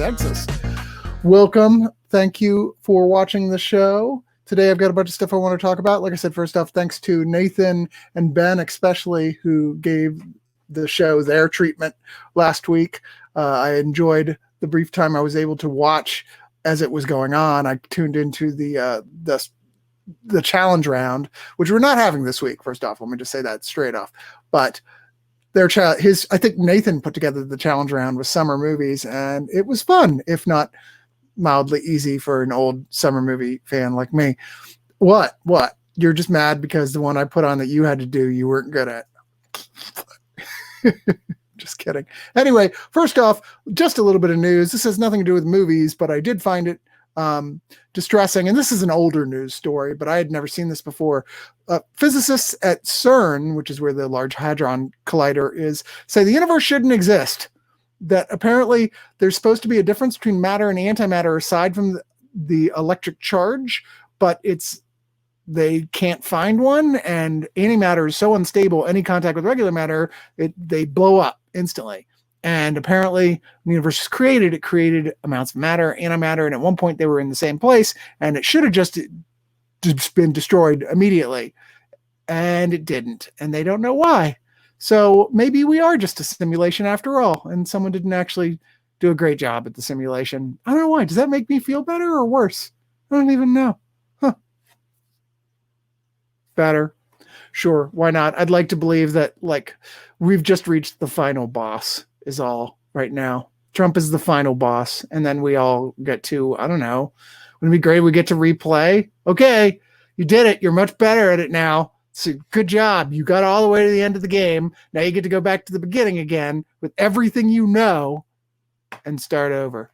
Texas. Welcome. Thank you for watching the show. Today I've got a bunch of stuff I want to talk about. Like I said, first off, thanks to Nathan and Ben especially, who gave the show their treatment last week. I enjoyed the brief time I was able to watch as it was going on. I tuned into the challenge round, which we're not having this week. First off, let me just say that straight off. But I think Nathan put together the challenge round with summer movies, and it was fun, if not mildly easy for an old summer movie fan like me. What? You're just mad because the one I put on that you had to do, you weren't good at. Just kidding. Anyway, first off, just a little bit of news. This has nothing to do with movies, but I did find it distressing. And this is an older news story, but I had never seen this before. Physicists at CERN, which is where the Large Hadron Collider is, say the universe shouldn't exist. That apparently there's supposed to be a difference between matter and antimatter aside from the electric charge, but they can't find one, and antimatter is so unstable, any contact with regular matter, they blow up instantly. And apparently when the universe was created, it created amounts of matter, antimatter, and at one point they were in the same place, and it should have just been destroyed immediately. And it didn't, and they don't know why. So maybe we are just a simulation after all, and someone didn't actually do a great job at the simulation. I don't know why. Does that make me feel better or worse? I don't even know. Better. Sure, why not? I'd like to believe that we've just reached the final boss is all right now. Trump is the final boss, and then we all get to, I don't know, wouldn't it be great if we get to replay? Okay, you did it. You're much better at it now. So good job. You got all the way to the end of the game. Now you get to go back to the beginning again with everything you know and start over.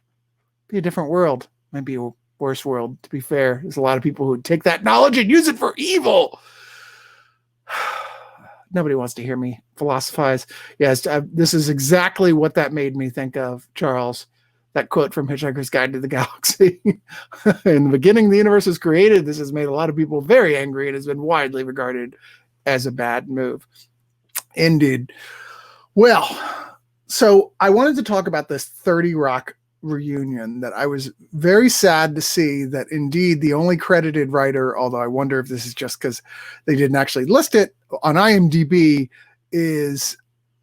Be a different world. Might be a worse world, to be fair. There's a lot of people who take that knowledge and use it for evil. Nobody wants to hear me philosophize. Yes, this is exactly what that made me think of, Charles. That quote from Hitchhiker's Guide to the Galaxy. In the beginning, the universe was created. This has made a lot of people very angry and has been widely regarded as a bad move. Indeed. Well, so I wanted to talk about this 30 Rock reunion that I was very sad to see that indeed the only credited writer, although I wonder if this is just because they didn't actually list it on IMDb, is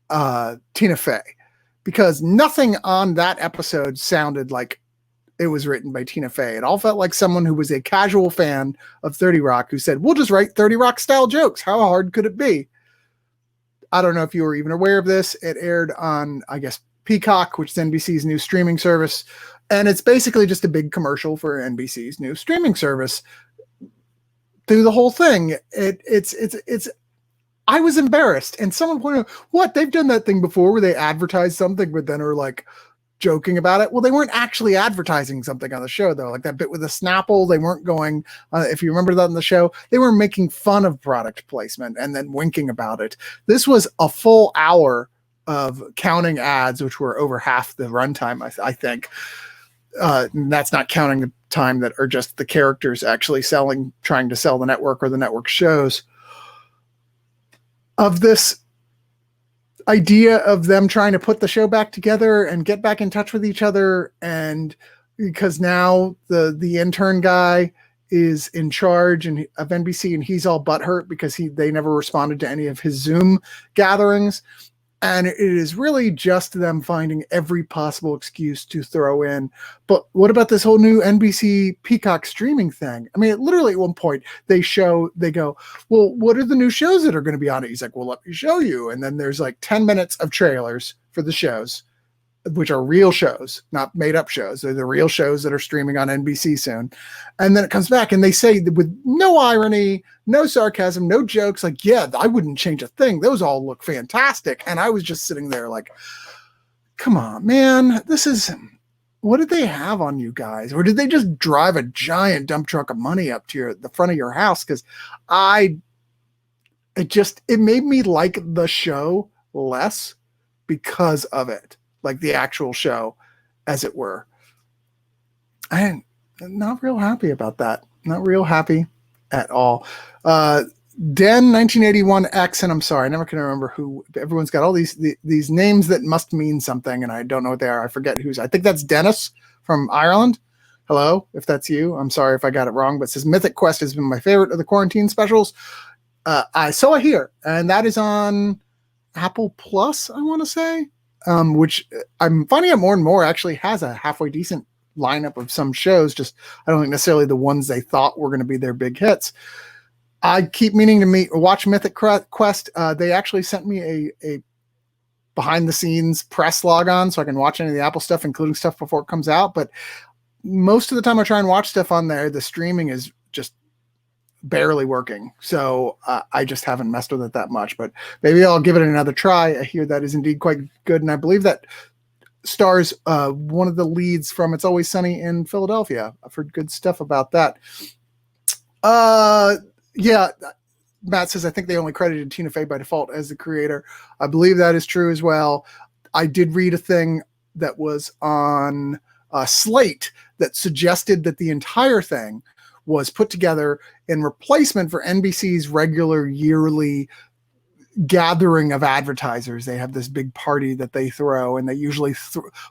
Tina Fey. Because nothing on that episode sounded like it was written by Tina Fey. It all felt like someone who was a casual fan of 30 Rock who said, we'll just write 30 Rock style jokes. How hard could it be? I don't know if you were even aware of this. It aired on, I guess, Peacock, which is NBC's new streaming service. And it's basically just a big commercial for NBC's new streaming service. Through the whole thing, it's I was embarrassed, and someone pointed out, what, they've done that thing before where they advertise something but then are like joking about it. Well, they weren't actually advertising something on the show though, like that bit with the Snapple. They weren't going, if you remember that on the show, they were making fun of product placement and then winking about it. This was a full hour of counting ads, which were over half the runtime, I think. That's not counting the time that are just the characters actually trying to sell the network or the network shows. Of this idea of them trying to put the show back together and get back in touch with each other. And because now the intern guy is in charge of NBC and he's all butthurt because they never responded to any of his Zoom gatherings. And it is really just them finding every possible excuse to throw in. But what about this whole new NBC Peacock streaming thing? I mean, literally at one point they go, well, what are the new shows that are going to be on it? He's like, well, let me show you. And then there's like 10 minutes of trailers for the shows, which are real shows, not made up shows. They're the real shows that are streaming on NBC soon. And then it comes back and they say with no irony, no sarcasm, no jokes, like, yeah, I wouldn't change a thing. Those all look fantastic. And I was just sitting there like, come on, man, what did they have on you guys? Or did they just drive a giant dump truck of money up to the front of your house? Because it made me like the show less because of it. Like the actual show, as it were. I'm not real happy about that. Not real happy at all. Den 1981X, and I'm sorry, I never can remember who. Everyone's got all these names that must mean something, and I don't know what they are. I forget who's. I think that's Dennis from Ireland. Hello, if that's you. I'm sorry if I got it wrong, but it says Mythic Quest has been my favorite of the quarantine specials. I hear, and that is on Apple Plus, I want to say, which I'm finding out more and more actually has a halfway decent lineup of some shows. Just I don't think necessarily the ones they thought were going to be their big hits. I keep meaning to watch Mythic Quest. They actually sent me a behind the scenes press log on so I can watch any of the Apple stuff, including stuff before it comes out. But most of the time I try and watch stuff on there, the streaming is just barely working. So I just haven't messed with it that much, but maybe I'll give it another try. I hear that is indeed quite good. And I believe that stars one of the leads from It's Always Sunny in Philadelphia. I've heard good stuff about that. Yeah, Matt says, I think they only credited Tina Fey by default as the creator. I believe that is true as well. I did read a thing that was on Slate that suggested that the entire thing was put together in replacement for NBC's regular yearly gathering of advertisers. They have this big party that they throw, and they usually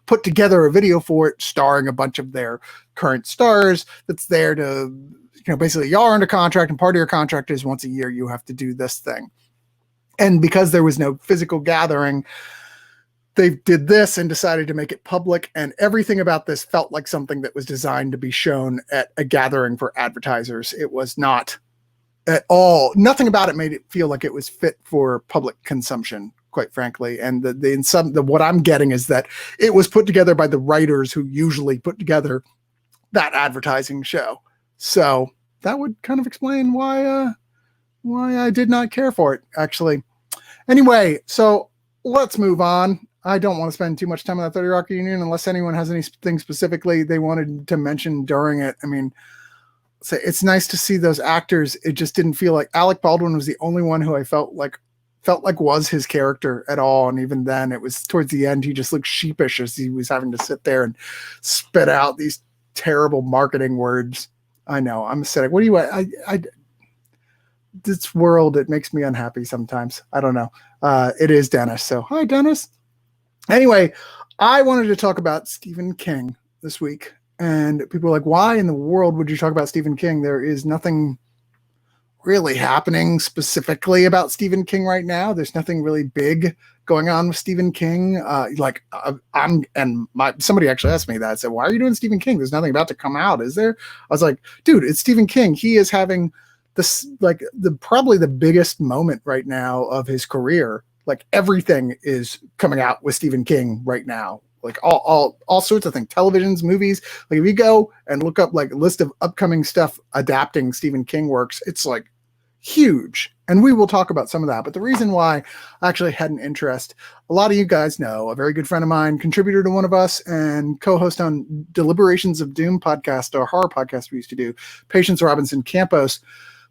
put together a video for it starring a bunch of their current stars that's there to, basically y'all are under contract, and part of your contract is once a year you have to do this thing. And because there was no physical gathering, they did this and decided to make it public, and everything about this felt like something that was designed to be shown at a gathering for advertisers. It was not at all. Nothing about it made it feel like it was fit for public consumption, quite frankly. And what I'm getting is that it was put together by the writers who usually put together that advertising show. So that would kind of explain why I did not care for it, actually. Anyway, so let's move on. I don't want to spend too much time on that 30 Rock reunion unless anyone has anything specifically they wanted to mention during it. I mean, it's nice to see those actors. It just didn't feel like Alec Baldwin was the only one who I felt like was his character at all. And even then, it was towards the end, he just looked sheepish as he was having to sit there and spit out these terrible marketing words. I know, I'm a cynic. What do you, this world, it makes me unhappy sometimes. I don't know. It is Dennis. So hi, Dennis. Anyway, I wanted to talk about Stephen King this week. And people are like, why in the world would you talk about Stephen King? There is nothing really happening specifically about Stephen King right now. There's nothing really big going on with Stephen King. Somebody actually asked me that. I said, why are you doing Stephen King? There's nothing about to come out, is there? I was like, dude, it's Stephen King. He is having this, like, probably the biggest moment right now of his career. Like, everything is coming out with Stephen King right now. Like all sorts of things, televisions, movies. Like, if you go and look up like a list of upcoming stuff adapting Stephen King works, it's like huge. And we will talk about some of that. But the reason why I actually had an interest, a lot of you guys know, a very good friend of mine, contributor to One of Us and co-host on Deliberations of Doom podcast, our horror podcast we used to do, Patience Robinson Campos,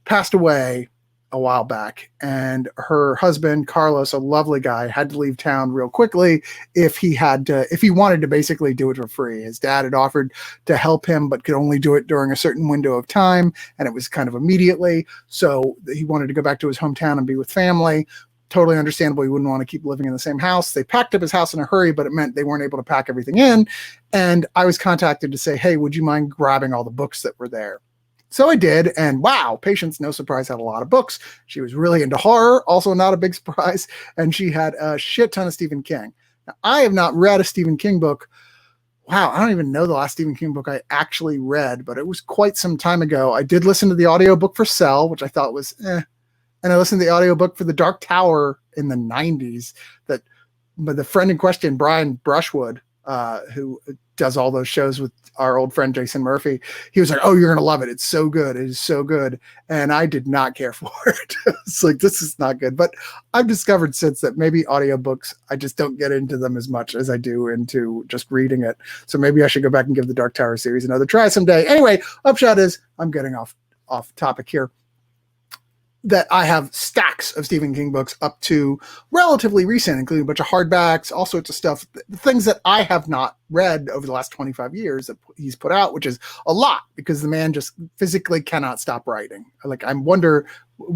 passed away a while back, and her husband Carlos, a lovely guy, had to leave town real quickly if he wanted to basically do it for free. His dad had offered to help him but could only do it during a certain window of time, and it was kind of immediately, so he wanted to go back to his hometown and be with family. Totally understandable. He wouldn't want to keep living in the same house. They packed up his house in a hurry, but it meant they weren't able to pack everything in, and I was contacted to say, hey, would you mind grabbing all the books that were there? So I did, and wow, Patience, no surprise, had a lot of books. She was really into horror, also not a big surprise, and she had a shit ton of Stephen King. Now, I have not read a Stephen King book. Wow, I don't even know the last Stephen King book I actually read, but it was quite some time ago. I did listen to the audiobook for Cell, which I thought was and I listened to the audiobook for The Dark Tower in the 90s but the friend in question, Brian Brushwood, who does all those shows with our old friend Jason Murphy, he was like, oh, you're going to love it. It's so good. It is so good. And I did not care for it. It's like, this is not good. But I've discovered since that maybe audiobooks, I just don't get into them as much as I do into just reading it. So maybe I should go back and give the Dark Tower series another try someday. Anyway, upshot is I'm getting off topic here. That I have stacks of Stephen King books up to relatively recent, including a bunch of hardbacks, all sorts of stuff, things that I have not read over the last 25 years that he's put out, which is a lot because the man just physically cannot stop writing. Like, I wonder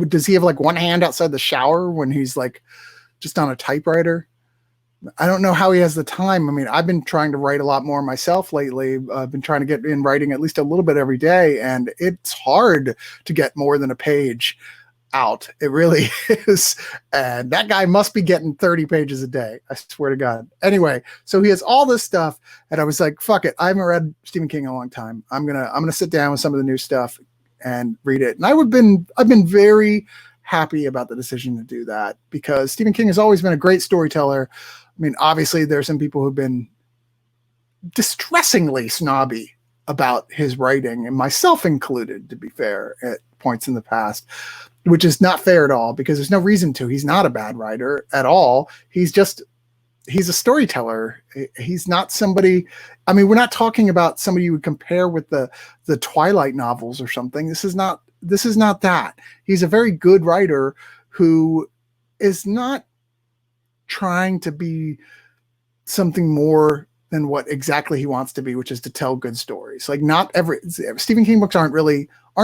Does he have like one hand outside the shower when he's like just on a typewriter? I don't know how he has the time. I mean, I've been trying to write a lot more myself lately. I've been trying to get in writing at least a little bit every day, and it's hard to get more than a page out. It really is. And that guy must be getting 30 pages a day. I swear to God. Anyway, so he has all this stuff, and I was like, fuck it. I haven't read Stephen King in a long time. I'm gonna sit down with some of the new stuff and read it. And I've been very happy about the decision to do that, because Stephen King has always been a great storyteller. I mean, obviously there are some people who've been distressingly snobby about his writing, and myself included, to be fair, at points in the past, which is not fair at all, because there's no reason to. He's not a bad writer at all. He's a storyteller. He's not somebody, I mean, we're not talking about somebody you would compare with the Twilight novels or something. This is not that. He's a very good writer who is not trying to be something more than what exactly he wants to be, which is to tell good stories. Like, not every Stephen King books aren't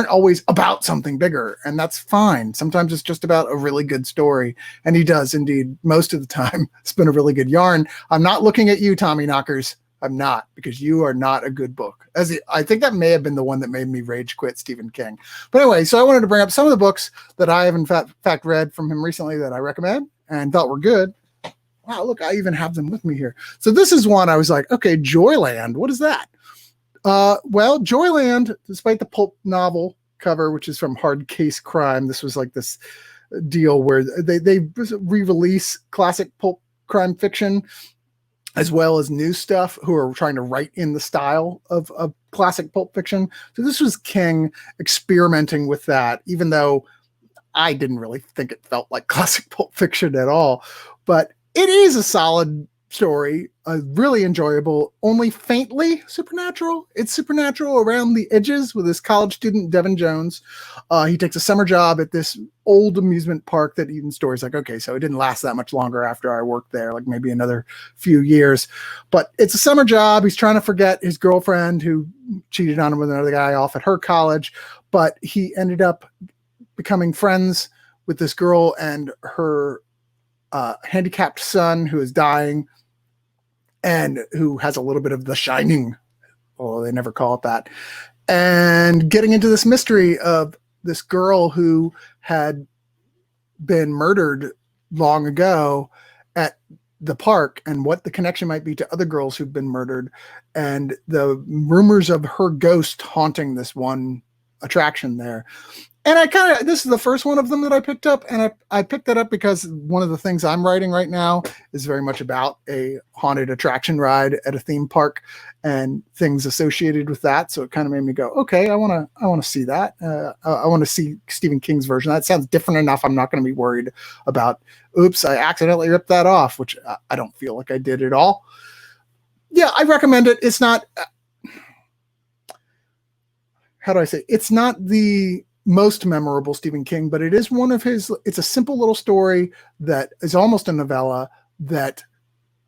always about something bigger, and that's fine. Sometimes it's just about a really good story, and he does indeed most of the time spin a really good yarn. I'm not looking at you, Tommy Knockers. I'm not, because you are not a good book. I think that may have been the one that made me rage quit Stephen King. But anyway, so I wanted to bring up some of the books that I have in fact read from him recently that I recommend and thought were good. Wow, look, I even have them with me here. So this is one I was like, okay, Joyland, what is that? Well, Joyland, despite the pulp novel cover, which is from Hard Case Crime, this was like this deal where they re-release classic pulp crime fiction as well as new stuff, who are trying to write in the style of classic pulp fiction. So this was King experimenting with that, even though I didn't really think it felt like classic pulp fiction at all. But it is a solid story, really enjoyable, only faintly supernatural. It's supernatural around the edges with this college student, Devin Jones. He takes a summer job at this old amusement park that Eden Story's like, okay, so it didn't last that much longer after I worked there, like maybe another few years. But it's a summer job. He's trying to forget his girlfriend who cheated on him with another guy off at her college. But he ended up becoming friends with this girl and her handicapped son who is dying and who has a little bit of the shining, although they never call it that, and getting into this mystery of this girl who had been murdered long ago at the park and what the connection might be to other girls who've been murdered, and the rumors of her ghost haunting this one attraction there. And this is the first one of them that I picked up. And I picked that up because one of the things I'm writing right now is very much about a haunted attraction ride at a theme park and things associated with that. So it kind of made me go, okay, I want to see that. I want to see Stephen King's version. That sounds different enough. I'm not going to be worried about, oops, I accidentally ripped that off, which I don't feel like I did at all. Yeah, I recommend it. It's not, how do I say? It's not the most memorable Stephen King, but it is one of his. It's a simple little story that is almost a novella that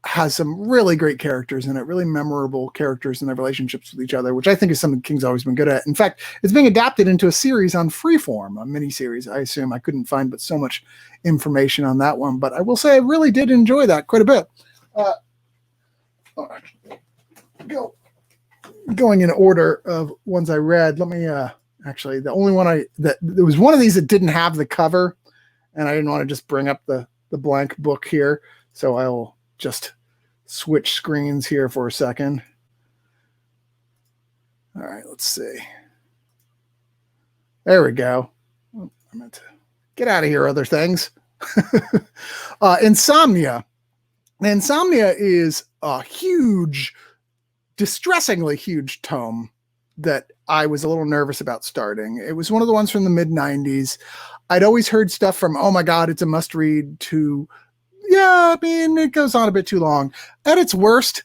has some really great characters in it, really memorable characters and their relationships with each other, which I think is something King's always been good at. In fact, it's being adapted into a series on Freeform, a miniseries. I assume. I couldn't find but so much information on that one, but I will say I really did enjoy that quite a bit. Going in order of ones I read, let me actually, the only one there was one of these that didn't have the cover, and I didn't want to just bring up the blank book here, so I'll just switch screens here for a second. All right, let's see. There we go. I meant to get out of here, other things. Insomnia. Insomnia is a huge, distressingly huge tome that I was a little nervous about starting. It was one of the ones from the mid-90s. I'd always heard stuff from, oh my God, it's a must read, to, yeah, I mean, it goes on a bit too long. At its worst,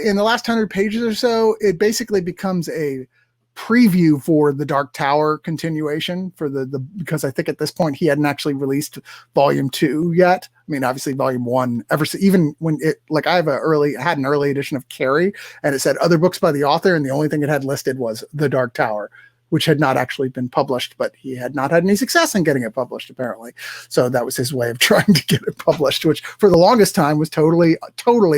in the last 100 pages or so, it basically becomes a preview for the Dark Tower continuation for because I think at this point he hadn't actually released volume 2 yet. I mean, obviously volume 1 even when it, like, I had an early edition of Carrie, and it said other books by the author, and the only thing it had listed was the Dark Tower, which had not actually been published, but he had not had any success in getting it published, apparently. So that was his way of trying to get it published, which for the longest time was totally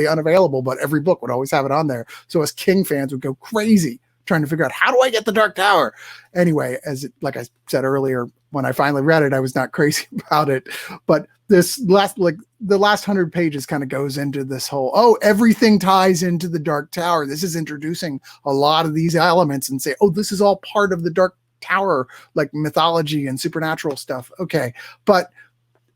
unavailable, but every book would always have it on there. So us King fans would go crazy trying to figure out, how do I get the Dark Tower? Anyway, like I said earlier, when I finally read it, I was not crazy about it. But this the last 100 pages kind of goes into this whole, everything ties into the Dark Tower. This is introducing a lot of these elements and say, this is all part of the Dark Tower, like mythology and supernatural stuff. Okay. But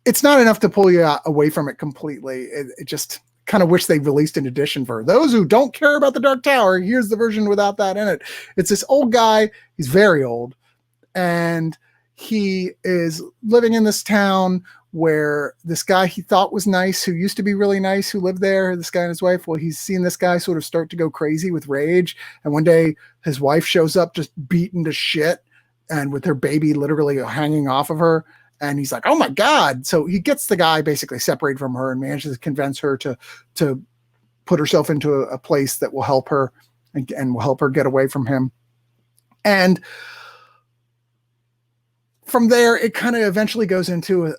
it's not enough to pull you away from it completely. It just kind of wish they released an edition for those who don't care about the Dark Tower. Here's the version without that in it. It's this old guy. He's very old. And he is living in this town where this guy he thought was nice, who used to be really nice, who lived there, this guy and his wife, well, he's seen this guy sort of start to go crazy with rage. And one day his wife shows up just beaten to shit and with her baby literally hanging off of her. And he's like, oh my God. So he gets the guy basically separated from her and manages to convince her to put herself into a place that will help her and will help her get away from him. And from there, it kind of eventually goes into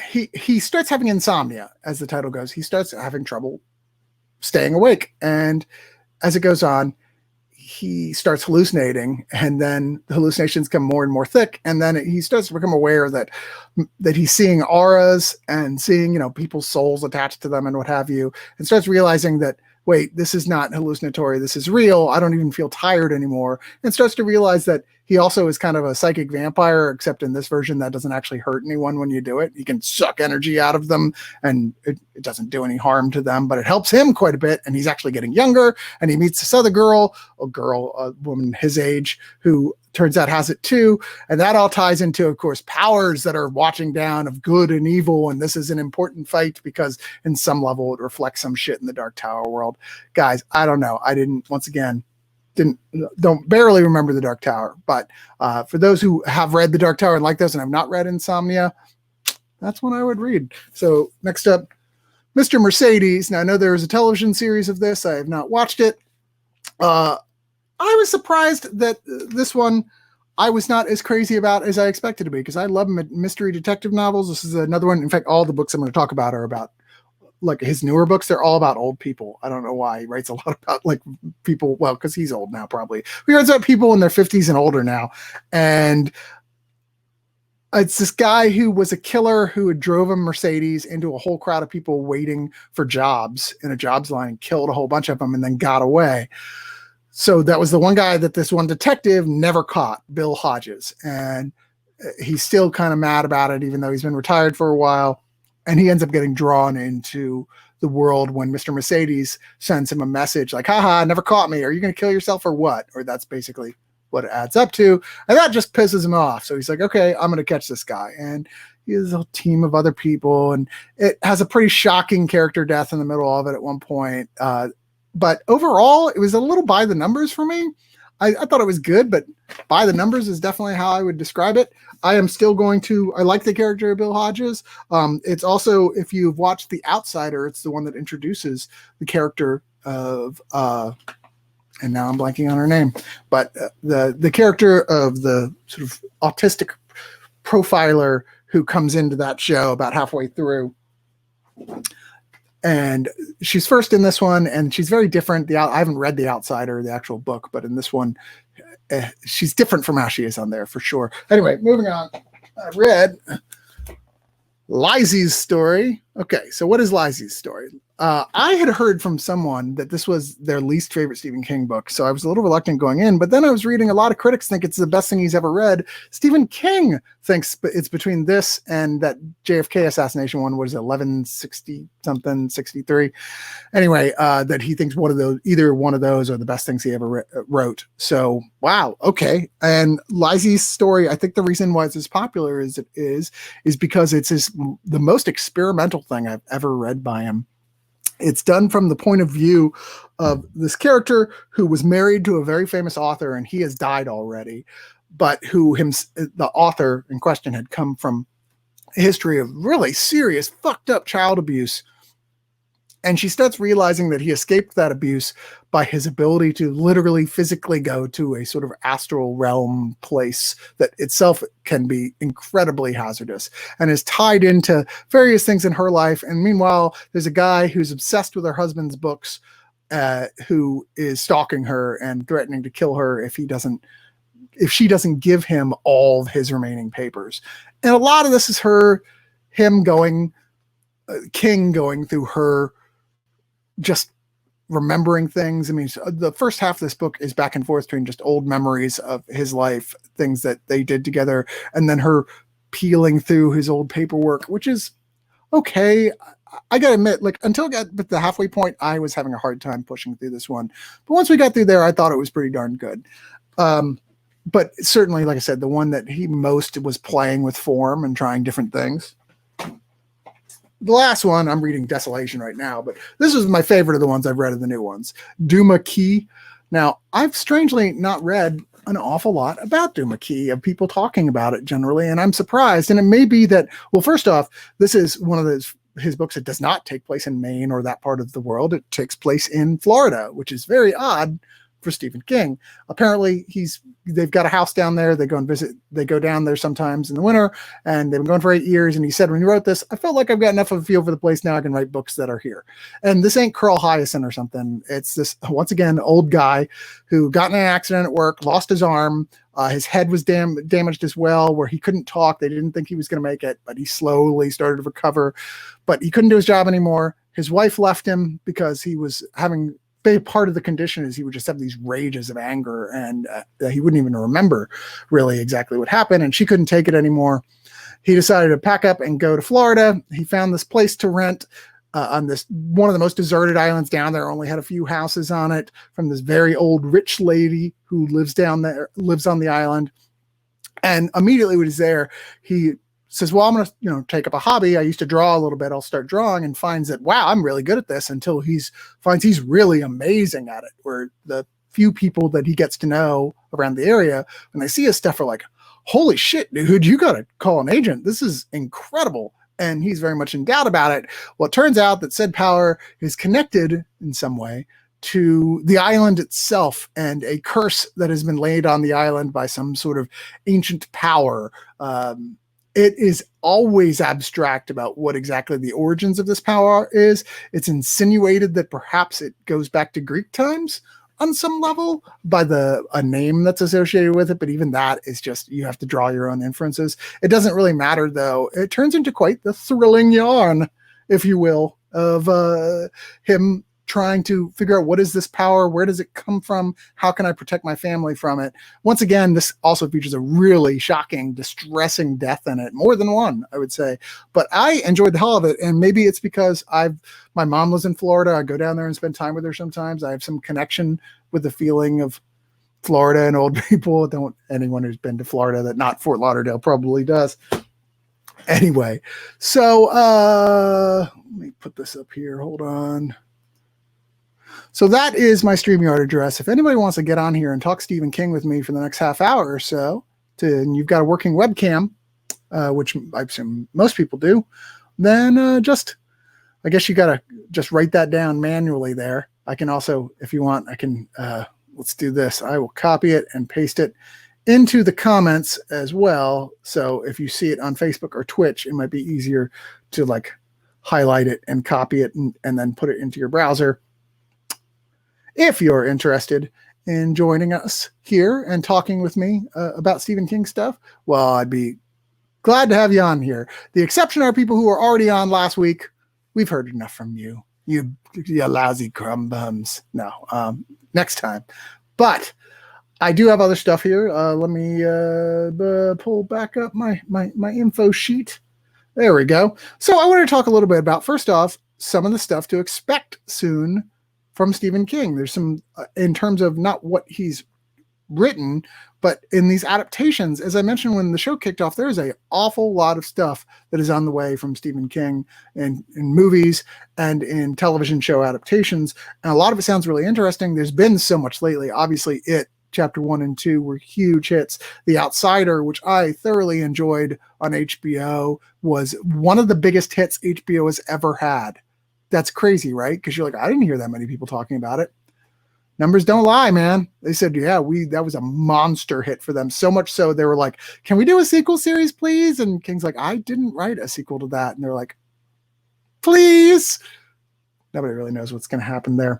he starts having insomnia, as the title goes. He starts having trouble staying awake. And as it goes on, he starts hallucinating, and then the hallucinations come more and more thick. And then he starts to become aware that he's seeing auras and seeing, people's souls attached to them and what have you, and starts realizing that, wait, this is not hallucinatory. This is real. I don't even feel tired anymore. And starts to realize that he also is kind of a psychic vampire, except in this version that doesn't actually hurt anyone when you do it. You can suck energy out of them and it doesn't do any harm to them, but it helps him quite a bit. And he's actually getting younger, and he meets this other a woman his age, who turns out has it too. And that all ties into, of course, powers that are watching down of good and evil. And this is an important fight because in some level it reflects some shit in the Dark Tower world. Guys, I don't know. I don't barely remember the Dark Tower, but for those who have read the Dark Tower and like those and have not read Insomnia, that's one I would read. So next up, Mr. Mercedes. Now I know there is a television series of this. I have not watched it. I was surprised that this one I was not as crazy about as I expected to be, because I love mystery detective novels. This is another one. In fact, all the books I'm going to talk about are about, like, his newer books. They're all about old people. I don't know why he writes a lot about, like, people. Well, because he's old now, probably. He writes about people in their 50s and older now. And it's this guy who was a killer who had drove a Mercedes into a whole crowd of people waiting for jobs in a jobs line, killed a whole bunch of them, and then got away. So that was the one guy that this one detective never caught, Bill Hodges. And he's still kind of mad about it, even though he's been retired for a while. And he ends up getting drawn into the world when Mr. Mercedes sends him a message like, haha, never caught me. Are you going to kill yourself or what? Or that's basically what it adds up to. And that just pisses him off. So he's like, okay, I'm going to catch this guy. And he has a team of other people. And it has a pretty shocking character death in the middle of it at one point. But overall, it was a little by the numbers for me. I thought it was good, but by the numbers is definitely how I would describe it. I like the character of Bill Hodges. It's also, if you've watched The Outsider, it's the one that introduces the character of, and now I'm blanking on her name, but the character of the sort of autistic profiler who comes into that show about halfway through. And she's first in this one, and she's very different. I haven't read The Outsider, the actual book, but in this one, she's different from how she is on there for sure. Anyway, moving on. I read Lisey's story. Okay, so what is Lisey's story? I had heard from someone that this was their least favorite Stephen King book, so I was a little reluctant going in, but then I was reading a lot of critics think it's the best thing he's ever read. Stephen King thinks it's between this and that JFK assassination one, what is it, 1160-something, 63? Anyway, that he thinks either one of those are the best things he ever wrote. So, wow, okay. And Lisey's story, I think the reason why it's as popular as it is because it's the most experimental thing I've ever read by him. It's done from the point of view of this character who was married to a very famous author, and he has died already, but the author in question had come from a history of really serious, fucked up child abuse. And she starts realizing that he escaped that abuse by his ability to literally physically go to a sort of astral realm place that itself can be incredibly hazardous and is tied into various things in her life. And meanwhile, there's a guy who's obsessed with her husband's books, who is stalking her and threatening to kill her if she doesn't give him all of his remaining papers. And a lot of this is King going through her just remembering things. I mean, the first half of this book is back and forth between just old memories of his life, things that they did together, and then her peeling through his old paperwork, which is okay. I gotta admit, like, until I got to the halfway point, I was having a hard time pushing through this one. But once we got through there, I thought it was pretty darn good. But certainly, like I said, the one that he most was playing with form and trying different things. The last one, I'm reading Desolation right now, but this is my favorite of the ones I've read of the new ones. Duma Key. Now, I've strangely not read an awful lot about Duma Key, of people talking about it generally, and I'm surprised. And it may be that, well, first off, this is one of his books that does not take place in Maine or that part of the world. It takes place in Florida, which is very odd for Stephen King. Apparently they've got a house down there. They go down there sometimes in the winter, and they've been going for 8 years. And he said, when he wrote this, I felt like I've got enough of a feel for the place now. I can write books that are here. And this ain't Carl Hyacin or something. It's this, once again, old guy who got in an accident at work, lost his arm. His head was damaged as well, where he couldn't talk. They didn't think he was going to make it, but he slowly started to recover. But he couldn't do his job anymore. His wife left him because he was having part of the condition is he would just have these rages of anger, and he wouldn't even remember really exactly what happened, and she couldn't take it anymore. He decided to pack up and go to Florida. He found this place to rent on this one of the most deserted islands down there. Only had a few houses on it, from this very old rich lady who lives on the island. And immediately when he's there, he says, well, I'm going to, take up a hobby. I used to draw a little bit. I'll start drawing, and finds that, wow, I'm really good at this, until finds he's really amazing at it, where the few people that he gets to know around the area, when they see his stuff, are like, holy shit, dude, you got to call an agent. This is incredible. And he's very much in doubt about it. Well, it turns out that said power is connected in some way to the island itself, and a curse that has been laid on the island by some sort of ancient power. It is always abstract about what exactly the origins of this power is. It's insinuated that perhaps it goes back to Greek times on some level by a name that's associated with it. But even that is just, you have to draw your own inferences. It doesn't really matter, though. It turns into quite the thrilling yarn, if you will, of him trying to figure out, what is this power? Where does it come from? How can I protect my family from it? Once again, this also features a really shocking, distressing death in it. More than one, I would say. But I enjoyed the hell of it. And maybe it's because my mom lives in Florida. I go down there and spend time with her sometimes. I have some connection with the feeling of Florida and old people. Anyone who's been to Florida, that not Fort Lauderdale, probably does. Anyway, so let me put this up here. Hold on. So that is my StreamYard address. If anybody wants to get on here and talk Stephen King with me for the next half hour or so, and you've got a working webcam, which I assume most people do, then I guess you got to just write that down manually there. I can also, if you want, let's do this. I will copy it and paste it into the comments as well. So if you see it on Facebook or Twitch, it might be easier to highlight it and copy it and then put it into your browser. If you're interested in joining us here and talking with me about Stephen King stuff, well, I'd be glad to have you on here. The exception are people who were already on last week. We've heard enough from you, you lousy crumb bums. No, next time. But I do have other stuff here. Let me pull back up my info sheet. There we go. So I want to talk a little bit about, first off, some of the stuff to expect soon from Stephen King. There's some, in terms of not what he's written, but in these adaptations, as I mentioned when the show kicked off, there's an awful lot of stuff that is on the way from Stephen King in movies and in television show adaptations. And a lot of it sounds really interesting. There's been so much lately. Obviously, Chapter 1 and 2 were huge hits. The Outsider, which I thoroughly enjoyed on HBO, was one of the biggest hits HBO has ever had. that's crazy, right? Because you're like, I didn't hear that many people talking about it. Numbers don't lie, man. They said, yeah, that was a monster hit for them. So much so they were like, can we do a sequel series, please? And King's like, I didn't write a sequel to that. And they're like, please. Nobody really knows what's going to happen there.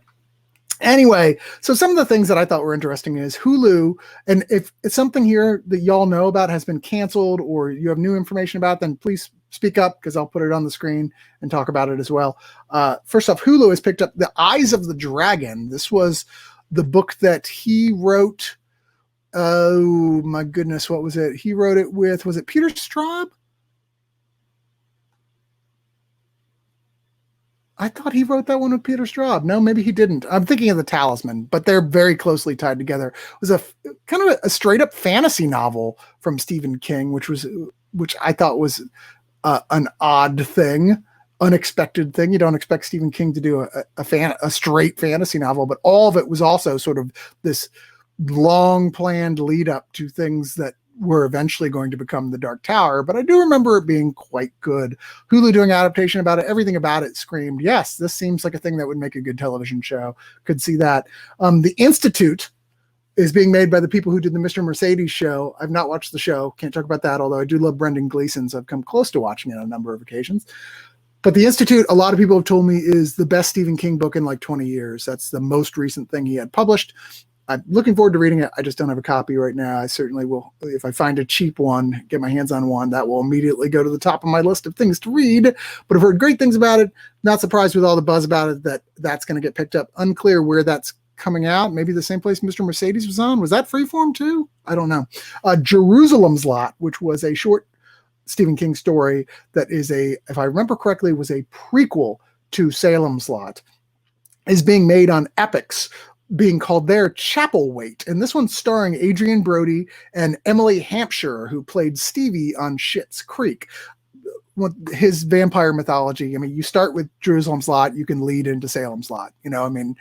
Anyway, so some of the things that I thought were interesting is Hulu, and if it's something here that y'all know about has been canceled or you have new information about, then please speak up because I'll put it on the screen and talk about it as well. First off, Hulu has picked up The Eyes of the Dragon. This was the book that he wrote. Oh my goodness, what was it? He wrote it with, was it Peter Straub? I thought he wrote that one with Peter Straub. No, maybe he didn't. I'm thinking of The Talisman, but they're very closely tied together. It was a kind of a straight up fantasy novel from Stephen King, which I thought was an odd thing, unexpected thing. You don't expect Stephen King to do a straight fantasy novel, but all of it was also sort of this long planned lead up to things that were eventually going to become The Dark Tower, but I do remember it being quite good. Hulu doing adaptation about it, everything about it screamed, yes, this seems like a thing that would make a good television show. Could see that. The Institute is being made by the people who did the Mr. Mercedes show. I've not watched the show, can't talk about that, although I do love Brendan Gleeson, so I've come close to watching it on a number of occasions. But The Institute, a lot of people have told me, is the best Stephen King book in like 20 years. That's the most recent thing he had published. I'm looking forward to reading it. I just don't have a copy right now. I certainly will. If I find a cheap one, get my hands on one, that will immediately go to the top of my list of things to read. But I've heard great things about it. Not surprised with all the buzz about it that that's going to get picked up. Unclear where that's coming out. Maybe the same place Mr. Mercedes was on. Was that Freeform too? I don't know. Jerusalem's Lot, which was a short Stephen King story that is if I remember correctly, was a prequel to Salem's Lot, is being made on Epix, being called their Chapelwaite. And this one's starring Adrian Brody and Emily Hampshire, who played Stevie on Schitt's Creek. His vampire mythology, I mean, you start with Jerusalem's Lot, you can lead into Salem's Lot. You know, I mean,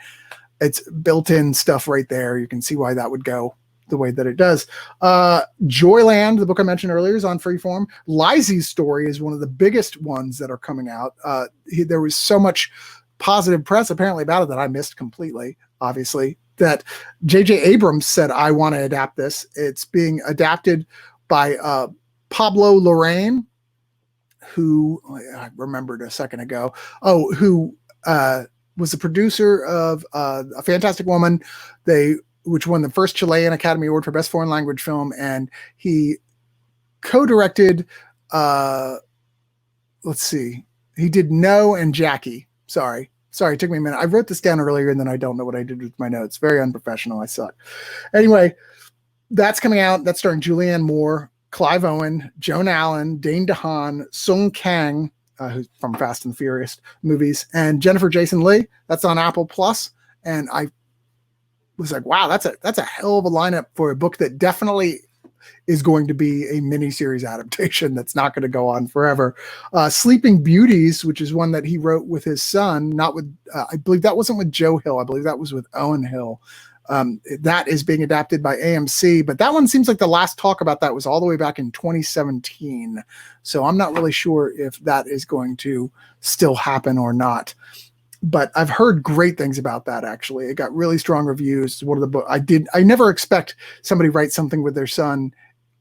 it's built-in stuff right there. You can see why that would go the way that it does. Joyland, the book I mentioned earlier, is on Freeform. Lisey's story is one of the biggest ones that are coming out. There was so much positive press apparently about it that I missed completely, obviously, that J.J. Abrams said, I want to adapt this. It's being adapted by Pablo Larraín, who I remembered a second ago. Who was the producer of A Fantastic Woman, which won the first Chilean Academy Award for Best Foreign Language Film, and he co-directed, let's see, he did No and Jackie. Sorry, it took me a minute. I wrote this down earlier, and then I don't know what I did with my notes. Very unprofessional. I suck. Anyway, that's coming out. That's starring Julianne Moore, Clive Owen, Joan Allen, Dane DeHaan, Sung Kang, who's from Fast and Furious movies, and Jennifer Jason Leigh. That's on Apple Plus. And I was like, wow, that's a hell of a lineup for a book that definitely is going to be a miniseries adaptation that's not going to go on forever. Sleeping Beauties, which is one that he wrote with his son, not with, I believe that wasn't with Joe Hill. I believe that was with Owen Hill. That is being adapted by AMC, but that one seems like the last talk about that was all the way back in 2017. So I'm not really sure if that is going to still happen or not. But I've heard great things about that, actually. It got really strong reviews. One of the books I never expect somebody writes something with their son,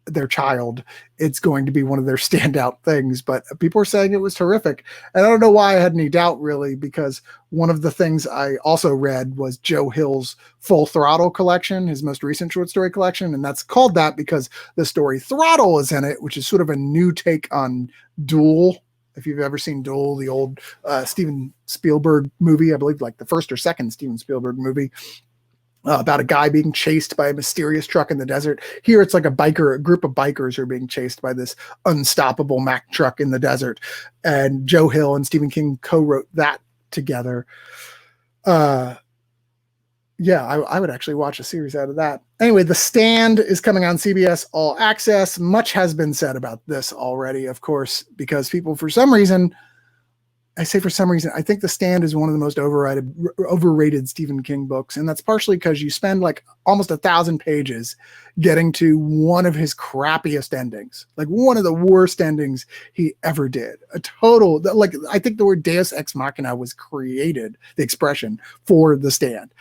their child. It's going to be one of their standout things, but people are saying it was terrific. And I don't know why I had any doubt, really, because one of the things I also read was Joe Hill's Full Throttle collection, his most recent short story collection. And that's called that because the story Throttle is in it, which is sort of a new take on Duel. If you've ever seen Duel, the old Steven Spielberg movie, I believe like the first or second Steven Spielberg movie, about a guy being chased by a mysterious truck in the desert. Here it's like a group of bikers are being chased by this unstoppable Mack truck in the desert. And Joe Hill and Stephen King co-wrote that together. Yeah, I would actually watch a series out of that. Anyway, The Stand is coming on CBS All Access. Much has been said about this already, of course, because people, for some reason, I say for some reason, I think The Stand is one of the most overrated Stephen King books. And that's partially because you spend like almost 1,000 pages getting to one of his crappiest endings, like one of the worst endings he ever did. Like, I think the word Deus Ex Machina was created, the expression, for The Stand.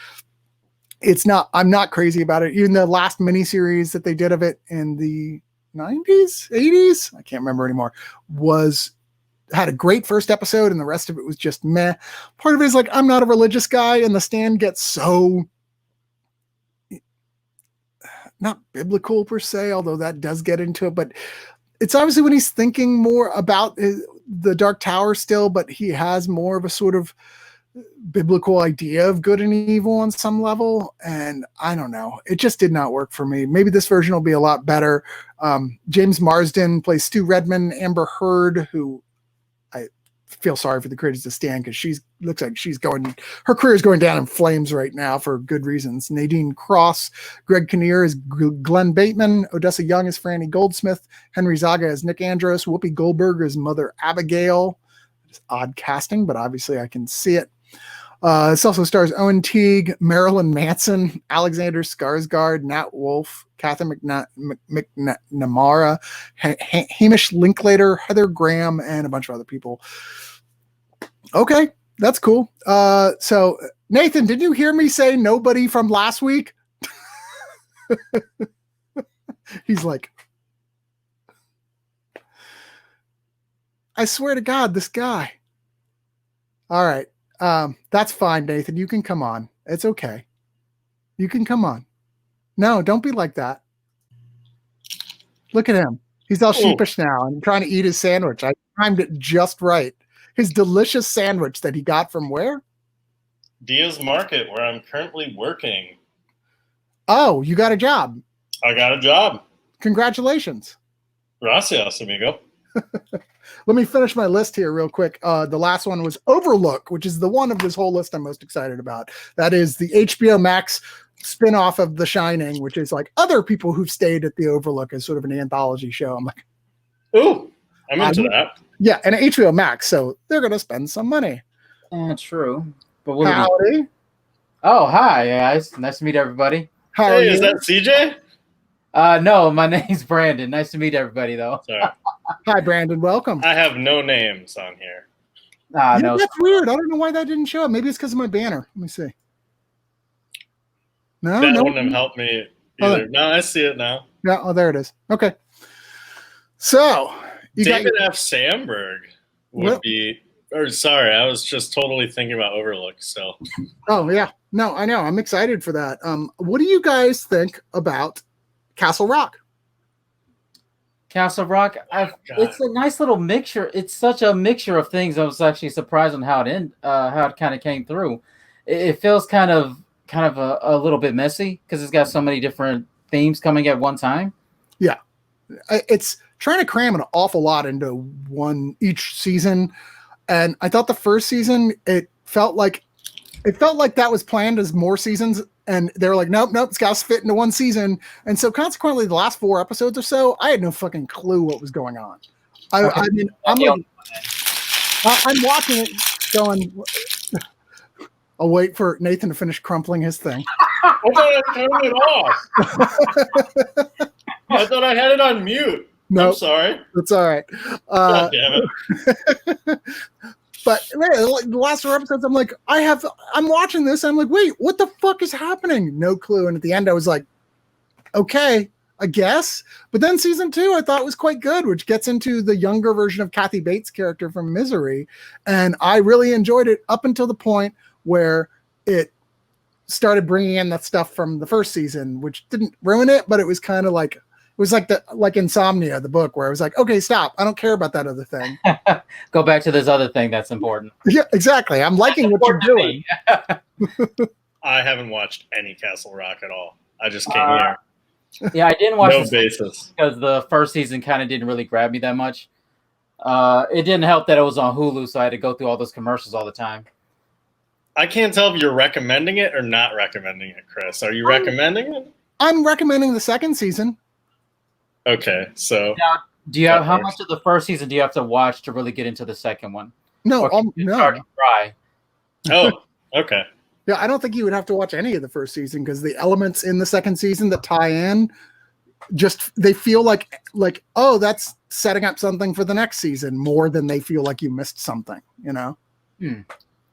I'm not crazy about it. Even the last miniseries that they did of it in the 90s, 80s, I can't remember anymore, had a great first episode and the rest of it was just meh. Part of it is like, I'm not a religious guy, and The Stand gets so not biblical per se, although that does get into it, but it's obviously when he's thinking more about the Dark Tower still, but he has more of a sort of biblical idea of good and evil on some level. And I don't know, it just did not work for me. Maybe this version will be a lot better. James Marsden plays Stu Redman. Amber Heard, who I feel sorry for the creators of Stan, because looks like her career is going down in flames right now for good reasons. Nadine Cross, Greg Kinnear is Glenn Bateman, Odessa Young is Franny Goldsmith, Henry Zaga as Nick Andros, Whoopi Goldberg is Mother Abigail. It's odd casting, but obviously I can see it. This also stars Owen Teague, Marilyn Manson, Alexander Skarsgård, Nat Wolff, Catherine McNamara, Hamish Linklater, Heather Graham, and a bunch of other people. Okay, that's cool. So, Nathan, did you hear me say nobody from last week? He's like, I swear to God, this guy. All right. That's fine, Nathan. You can come on. It's okay. You can come on. No, don't be like that. Look at him. He's all sheepish now and trying to eat his sandwich. I timed it just right. His delicious sandwich that he got from where? Diaz Market, where I'm currently working. Oh, you got a job. I got a job. Congratulations. Gracias, amigo. Let me finish my list here real quick. The last one was Overlook, which is the one of this whole list I'm most excited about. That is the HBO Max spin-off of The Shining, which is like other people who've stayed at the Overlook as sort of an anthology show. I'm like, ooh, I'm into that. Yeah, and HBO Max, so they're going to spend some money. True. But howdy. Oh, hi, guys. Nice to meet everybody. How are you? Is that CJ? No, my name's Brandon. Nice to meet everybody, though. Sorry. Hi, Brandon. Welcome. I have no names on here. No, that's weird. I don't know why that didn't show up. Maybe it's because of my banner. Let me see. No, that wouldn't have helped me either. No, I see it now. Yeah. Oh, there it is. Okay. So David F. Sandberg would be. Or sorry, I was just totally thinking about Overlook. So. Oh yeah, no, I know. I'm excited for that. What do you guys think about Castle Rock? Castle Rock, it's a nice little mixture. It's such a mixture of things. I was actually surprised on how it kind of came through. It feels kind of a little bit messy because it's got so many different themes coming at one time. Yeah, it's trying to cram an awful lot into each season, and I thought the first season it felt like that was planned as more seasons. And they were like, nope, it's got to fit into one season. And so consequently, the last 4 episodes or so, I had no fucking clue what was going on. I'm watching it going, I'll wait for Nathan to finish crumpling his thing. I thought I turned it off. I thought I had it on mute. No, I'm sorry. It's all right. God damn it. But the last 4 episodes, I'm like, I'm watching this. I'm like, wait, what the fuck is happening? No clue. And at the end, I was like, okay, I guess. But then season 2, I thought was quite good, which gets into the younger version of Kathy Bates' character from Misery. And I really enjoyed it up until the point where it started bringing in that stuff from the first season, which didn't ruin it, but it was kind of like, like Insomnia, the book, where I was like, okay, stop. I don't care about that other thing. Go back to this other thing that's important. Yeah, exactly. I'm liking what you're doing. I haven't watched any Castle Rock at all. I just came here. Yeah, I didn't watch no basis because the first season kind of didn't really grab me that much. It didn't help that it was on Hulu, so I had to go through all those commercials all the time. I can't tell if you're recommending it or not recommending it, Chris. Are you recommending it? I'm recommending the second season. Okay, so now, do you have how much of the first season do you have to watch to really get into the second one? No, It's hard to cry. Oh, okay. Yeah, I don't think you would have to watch any of the first season because the elements in the second season that tie in just they feel like oh, that's setting up something for the next season more than they feel like you missed something, you know.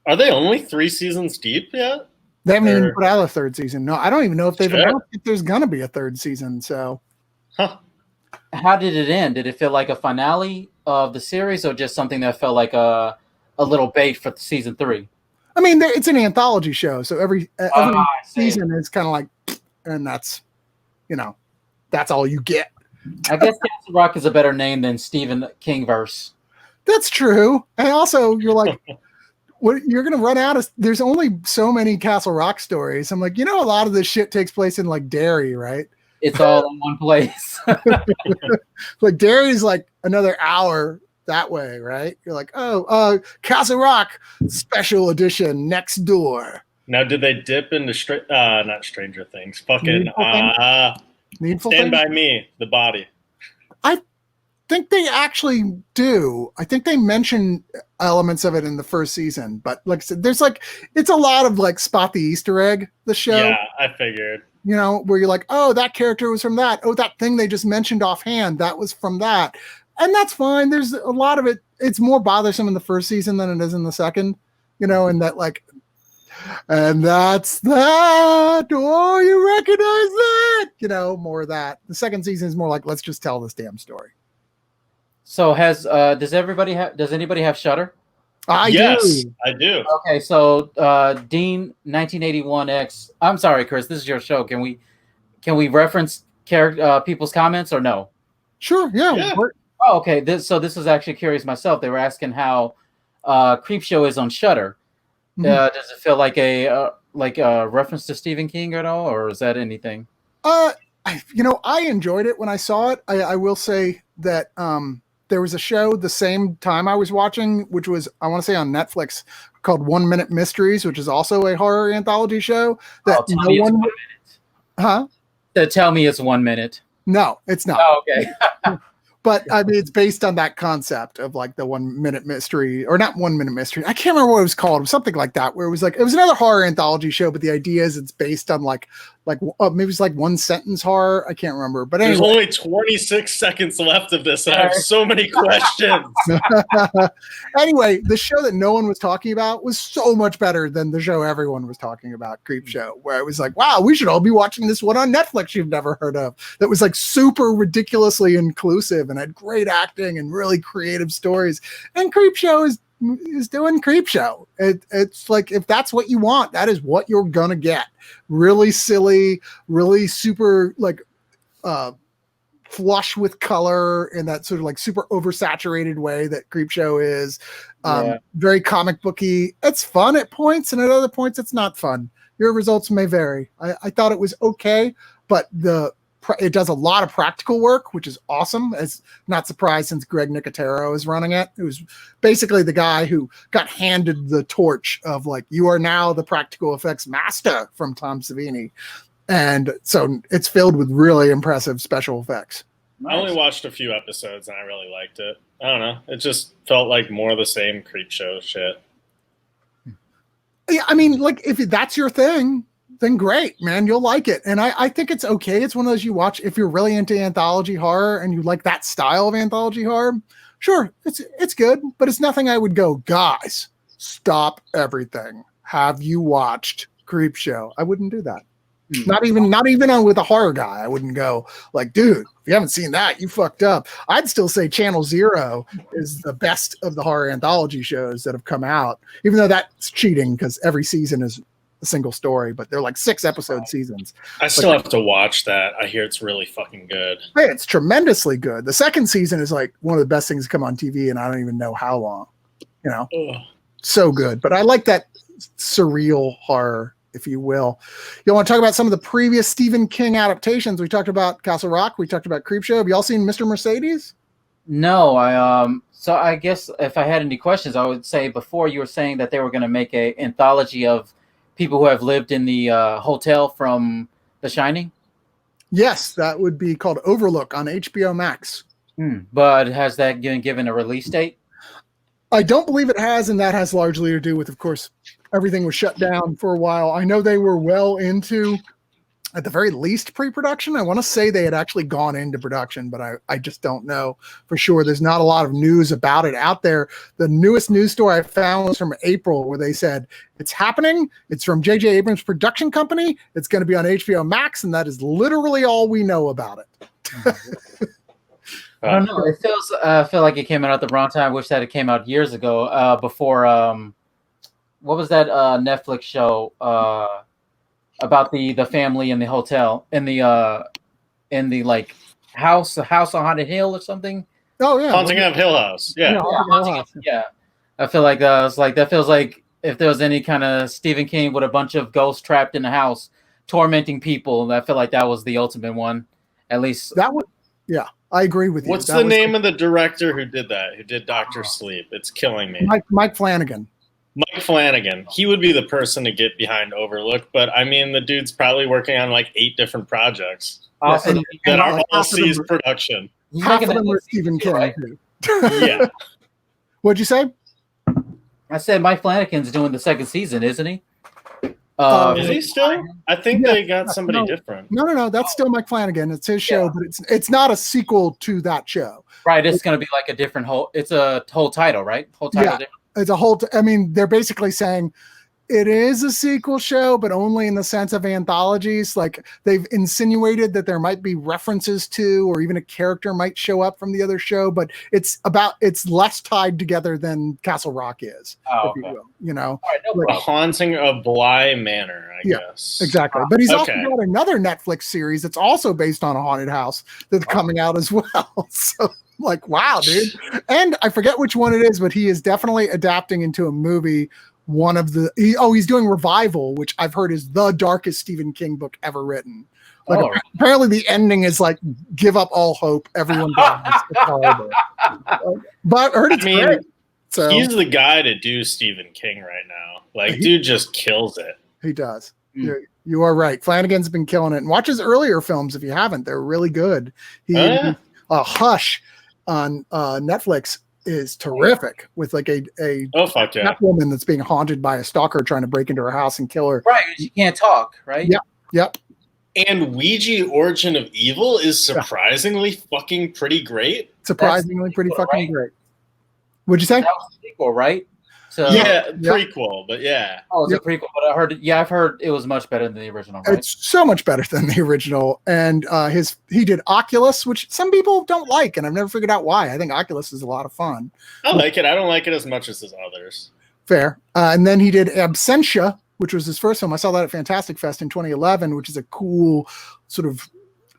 Are they only 3 seasons deep yet? They haven't even put out a third season. No, I don't even know if they've announced if there's gonna be a third season. So, how did it end? Did it feel like a finale of the series, or just something that felt like a little bait for season 3? I mean, it's an anthology show, so every season is kind of like, and that's, you know, that's all you get. I guess Castle Rock is a better name than Stephen King verse. That's true, and also you're like. What you're gonna run out of? There's only so many Castle Rock stories. I'm like, you know, a lot of this shit takes place in like Derry, right? It's all in one place. Like Derry's like another hour that way, right? You're like, oh, Castle Rock special edition next door. Now, did they dip into not Stranger Things? Fucking Needful Stand Things? By Me, the body. I think they actually do. I think they mention elements of it in the first season, but like I said, there's like it's a lot of like spot the Easter egg. The show, Yeah, I figured. You know, where you're like, oh, that character was from that. Oh, that thing they just mentioned offhand, that was from that, and that's fine. There's a lot of it. It's more bothersome in the first season than it is in the second. You know, and that like. And that's that. Oh, you recognize that? You know, more of that. The second season is more like, let's just tell this damn story. So does anybody have Shudder? I do. Okay, so Dean 1981X. I'm sorry, Chris. This is your show. Can we reference people's comments or no? Sure. Yeah. Oh, okay. This is actually curious myself. They were asking how Creepshow is on Shudder. Mm-hmm. Does it feel like a reference to Stephen King at all, or is that anything? I enjoyed it when I saw it. I will say that there was a show the same time I was watching, which was, I want to say on Netflix, called 1 Minute Mysteries, which is also a horror anthology show. That no one, huh? Tell me it's 1 minute. No, it's not. Oh, okay. But I mean, it's based on that concept of like the 1 minute mystery, or not 1 minute mystery. I can't remember what it was called. It was something like that, where it was another horror anthology show, but the idea is it's based on maybe it's like one sentence horror. I can't remember. But anyway. There's only 26 seconds left of this. And I have so many questions. Anyway, the show that no one was talking about was so much better than the show everyone was talking about, Creepshow, where it was like, wow, we should all be watching this one on Netflix you've never heard of. That was like super ridiculously inclusive and had great acting and really creative stories. And Creepshow is doing Creepshow. It's like, if that's what you want, that is what you're gonna get. Really silly, really super like flush with color in that sort of like super oversaturated way that Creepshow is. Very comic booky. It's fun at points, and at other points it's not fun. Your results may vary. I thought it was okay, but it does a lot of practical work, which is awesome. It's not surprised since Greg Nicotero is running it. It was basically the guy who got handed the torch of like, you are now the practical effects master from Tom Savini. And so it's filled with really impressive special effects. Nice. I only watched a few episodes and I really liked it. I don't know. It just felt like more of the same Creepshow shit. Yeah, I mean, like, if that's your thing, then great, man, you'll like it. And I think it's okay. It's one of those you watch if you're really into anthology horror and you like that style of anthology horror. Sure, it's good, but it's nothing I would go, guys, stop everything. Have you watched Creepshow? I wouldn't do that. Not even with a horror guy. I wouldn't go like, dude, if you haven't seen that, you fucked up. I'd still say Channel Zero is the best of the horror anthology shows that have come out, even though that's cheating because every season is a single story, but they're like 6-episode seasons. I still have to watch that. I hear it's really fucking good. Hey, it's tremendously good. The second season is like one of the best things to come on TV, and I don't even know how long. You know, so good. But I like that surreal horror, if you will. You want to talk about some of the previous Stephen King adaptations? We talked about Castle Rock. We talked about Creepshow. Have y'all seen Mr. Mercedes? No, so I guess if I had any questions, I would say before you were saying that they were going to make an anthology of people who have lived in the hotel from The Shining. Yes, that would be called Overlook on HBO Max. But has that been given a release date? I don't believe it has, and that has largely to do with, of course, everything was shut down for a while. I know they were well into, at the very least, pre-production. I want to say they had actually gone into production, but I just don't know for sure. There's not a lot of news about it out there. The newest news story I found was from April, where they said it's happening. It's from J.J. Abrams' production company. It's going to be on HBO Max, and that is literally all we know about it. I don't know. It feels I feel like it came out at the wrong time. I wish that it came out years ago. Before what was that Netflix show about the family in the hotel in the like house on Haunted Hill or something? Oh yeah, Haunting of Hill House. Yeah. Yeah. I feel like that feels like if there was any kind of Stephen King with a bunch of ghosts trapped in the house tormenting people, I feel like that was the ultimate one. At least that would. Yeah. I agree with you. What's the name of the director who did that? Who did Dr. Sleep? It's killing me. Mike Flanagan. Mike Flanagan. He would be the person to get behind Overlook, but I mean, the dude's probably working on like 8 different projects that are all seized production. Half of them are Stephen King. Right? Yeah. What'd you say? I said Mike Flanagan's doing the 2nd season, isn't he? Is he still? I think they got somebody different. No. That's still Mike Flanagan. It's his show, but it's not a sequel to that show. Right. It's going to be like a different whole. It's a whole title, right? Whole title. Yeah, it's a whole. I mean, they're basically saying it is a sequel show, but only in the sense of anthologies. Like they've insinuated that there might be references to, or even a character might show up from the other show, but it's less tied together than Castle Rock is. Oh, if you will, you know, The Haunting of Bly Manor, I guess. Exactly. But he's also got another Netflix series that's also based on a haunted house that's coming out as well. So like, wow, dude. And I forget which one it is, but he is definitely adapting into a movie. One of the he's doing Revival, which I've heard is the darkest Stephen King book ever written. Like apparently the ending is like give up all hope, everyone dies. It's horrible. But I heard it's great. So he's the guy to do Stephen King right now. Like dude just kills it. He does. You are right. Flanagan's been killing it. And watch his earlier films if you haven't. They're really good. Hush on Netflix is terrific with like a woman that's being haunted by a stalker trying to break into her house and kill her. Right. She can't talk, right? Yep. And Ouija Origin of Evil is surprisingly fucking pretty great. Surprisingly pretty fucking great. What'd you say? That was a sequel, right? So, prequel, but yeah. Oh, it's a prequel, but I've heard it was much better than the original, right? It's so much better than the original. And he did Oculus, which some people don't like, and I've never figured out why. I think Oculus is a lot of fun. I like it. I don't like it as much as his others. Fair. And then he did Absentia, which was his first film. I saw that at Fantastic Fest in 2011, which is a cool sort of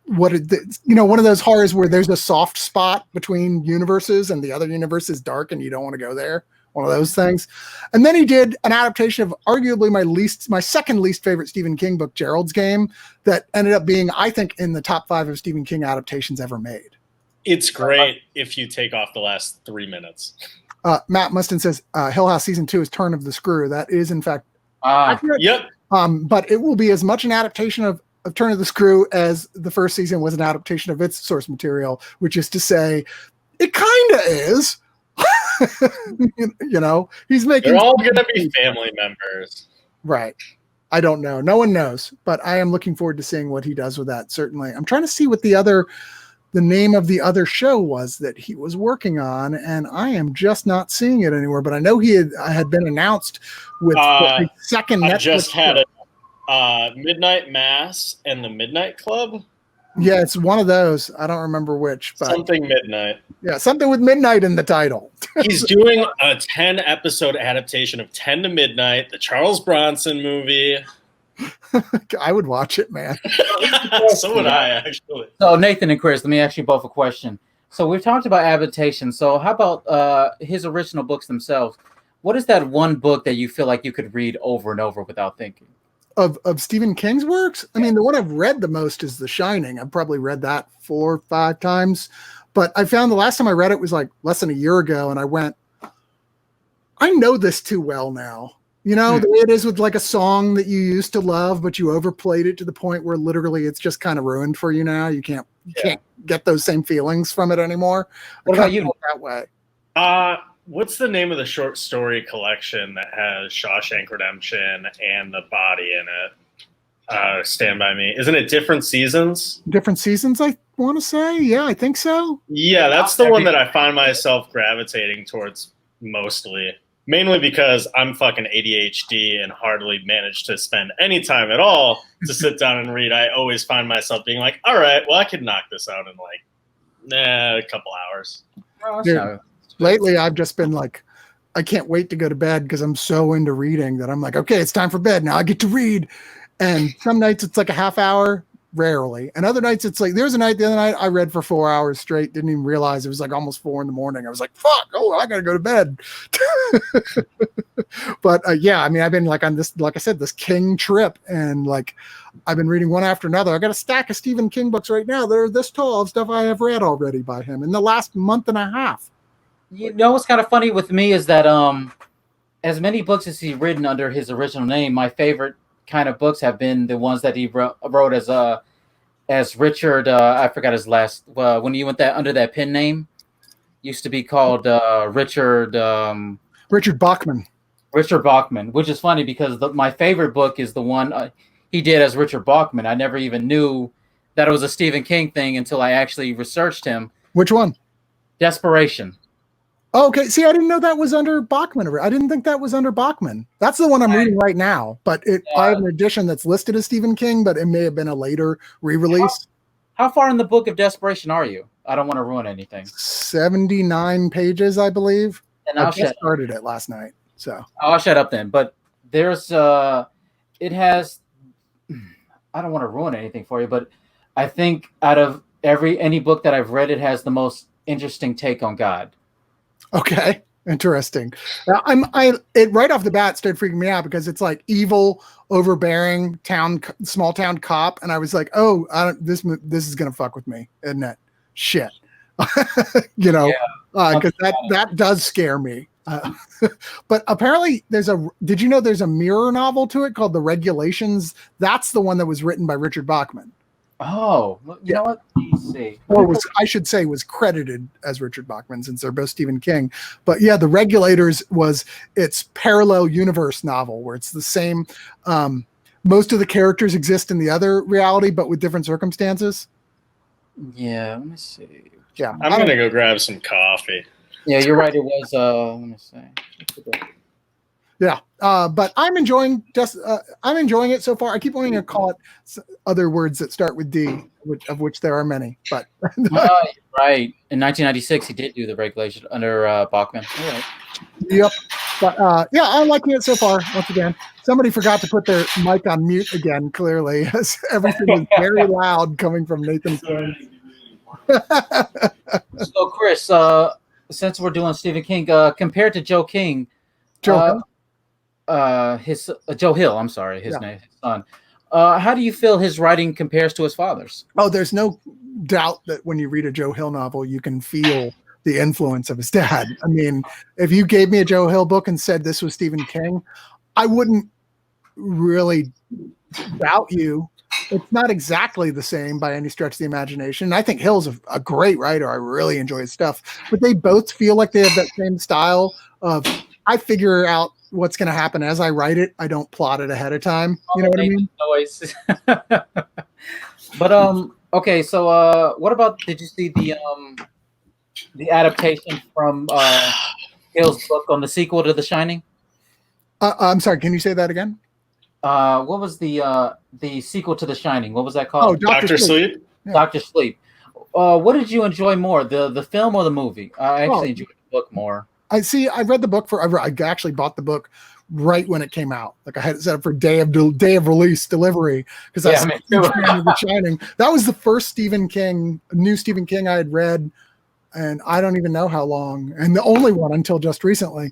one of those horrors where there's a soft spot between universes and the other universe is dark and you don't want to go there. One of those things. And then he did an adaptation of arguably my second least favorite Stephen King book, Gerald's Game, that ended up being, I think, in the top 5 of Stephen King adaptations ever made. It's great if you take off the last 3 minutes. Matt Mustin says Hill House Season 2 is Turn of the Screw. That is, in fact, accurate. Yep. But it will be as much an adaptation of Turn of the Screw as the first season was an adaptation of its source material, which is to say, it kind of is. He's making. They're all going to be family members, right? I don't know. No one knows, but I am looking forward to seeing what he does with that. Certainly, I'm trying to see what the name of the other show was that he was working on, and I am just not seeing it anywhere. But I know he had been announced with the second. I just had a Midnight Mass and the Midnight Club. Yeah, it's one of those. I don't remember which. But something midnight. Yeah, something with midnight in the title. He's doing a 10-episode adaptation of 10 to Midnight, the Charles Bronson movie. I would watch it, man. So would I, actually. So Nathan and Chris, let me ask you both a question. So we've talked about adaptation. So how about his original books themselves? What is that one book that you feel like you could read over and over without thinking? Of Stephen King's works? I mean, the one I've read the most is The Shining. I've probably read that 4 or 5 times. But I found the last time I read it was like less than a year ago, and I went, I know this too well now. The way it is with like a song that you used to love, but you overplayed it to the point where literally it's just kind of ruined for you now. You can't get those same feelings from it anymore. What about you? That way. What's the name of the short story collection that has Shawshank Redemption and The Body in it? Stand By Me. Isn't it Different Seasons? Different Seasons, I want to say. Yeah, I think so. Yeah, that's the one that I find myself gravitating towards mostly. Mainly because I'm fucking ADHD and hardly manage to spend any time at all to sit down and read. I always find myself being like, all right, well, I could knock this out in a couple hours. Dude, lately, I've just been like, I can't wait to go to bed because I'm so into reading that I'm like, okay, it's time for bed. Now I get to read. And some nights it's like a half hour, rarely. And other nights it's like, there's a night the other night I read for 4 hours straight. Didn't even realize it was like almost 4 a.m. I was like, fuck, I got to go to bed. But yeah, I mean, I've been like on this, like I said, this King trip, and like I've been reading one after another. I got a stack of Stephen King books right now that are this tall of stuff I have read already by him in the last month and a half. You know what's kind of funny with me is that as many books as he's written under his original name, my favorite kind of books have been the ones that he wrote as Richard. I forgot his last. When he went under that pen name, used to be called Richard. Richard Bachman. Richard Bachman, which is funny because my favorite book is the one he did as Richard Bachman. I never even knew that it was a Stephen King thing until I actually researched him. Which one? Desperation. Oh, okay. See, I didn't know that was under Bachman. I didn't think that was under Bachman. That's the one I'm reading right now. But I have an edition that's listed as Stephen King, but it may have been a later re-release. How far in the book of Desperation are you? I don't want to ruin anything. 79 pages, I believe. And I just started it last night. So I'll shut up then. But there's it has, I don't want to ruin anything for you, but I think out of any book that I've read, it has the most interesting take on God. Okay, interesting. It right off the bat started freaking me out because it's like evil, overbearing small town cop, and I was like, oh, this is gonna fuck with me, isn't it? Shit, you know, because that does scare me. But apparently, did you know there's a mirror novel to it called The Regulations? That's the one that was written by Richard Bachman. Oh, you know what? Let's see. Or I should say was credited as Richard Bachman since they're both Stephen King. But yeah, The Regulators was its parallel universe novel where it's the same. Most of the characters exist in the other reality, but with different circumstances. Yeah, let me see. Yeah, I'm going to go grab some coffee. Yeah, you're right. It was, let me see. Yeah, but I'm enjoying it so far. I keep wanting to call it other words that start with D, of which there are many. But right, in 1996, he did do The Regulation under Bachman. Right. Yep. But yeah, I'm liking it so far. Once again, somebody forgot to put their mic on mute again. Clearly, as everything was very loud coming from Nathan's phone. So, Chris, since we're doing Stephen King, compared to Joe King, Joe Hill, I'm sorry, his name, his son. How do you feel his writing compares to his father's? Oh, there's no doubt that when you read a Joe Hill novel, you can feel the influence of his dad. I mean, if you gave me a Joe Hill book and said this was Stephen King, I wouldn't really doubt you. It's not exactly the same by any stretch of the imagination. I think Hill's a great writer. I really enjoy his stuff, but they both feel like they have that same style of, I figure out what's going to happen as I write it. I don't plot it ahead of time. You know what I mean? Noise. But okay. So what about? Did you see the adaptation from Hill's book on the sequel to The Shining? I'm sorry. Can you say that again? What was the sequel to The Shining? What was that called? Oh, Dr. Sleep. Yeah. Dr. Sleep. What did you enjoy more, the film or the movie? I actually enjoyed the book more. I read the book I actually bought the book right when it came out. Like I had it set up for day of release delivery because I was a huge fan of The Shining. That was the first new Stephen King I had read, and I don't even know how long, and the only one until just recently.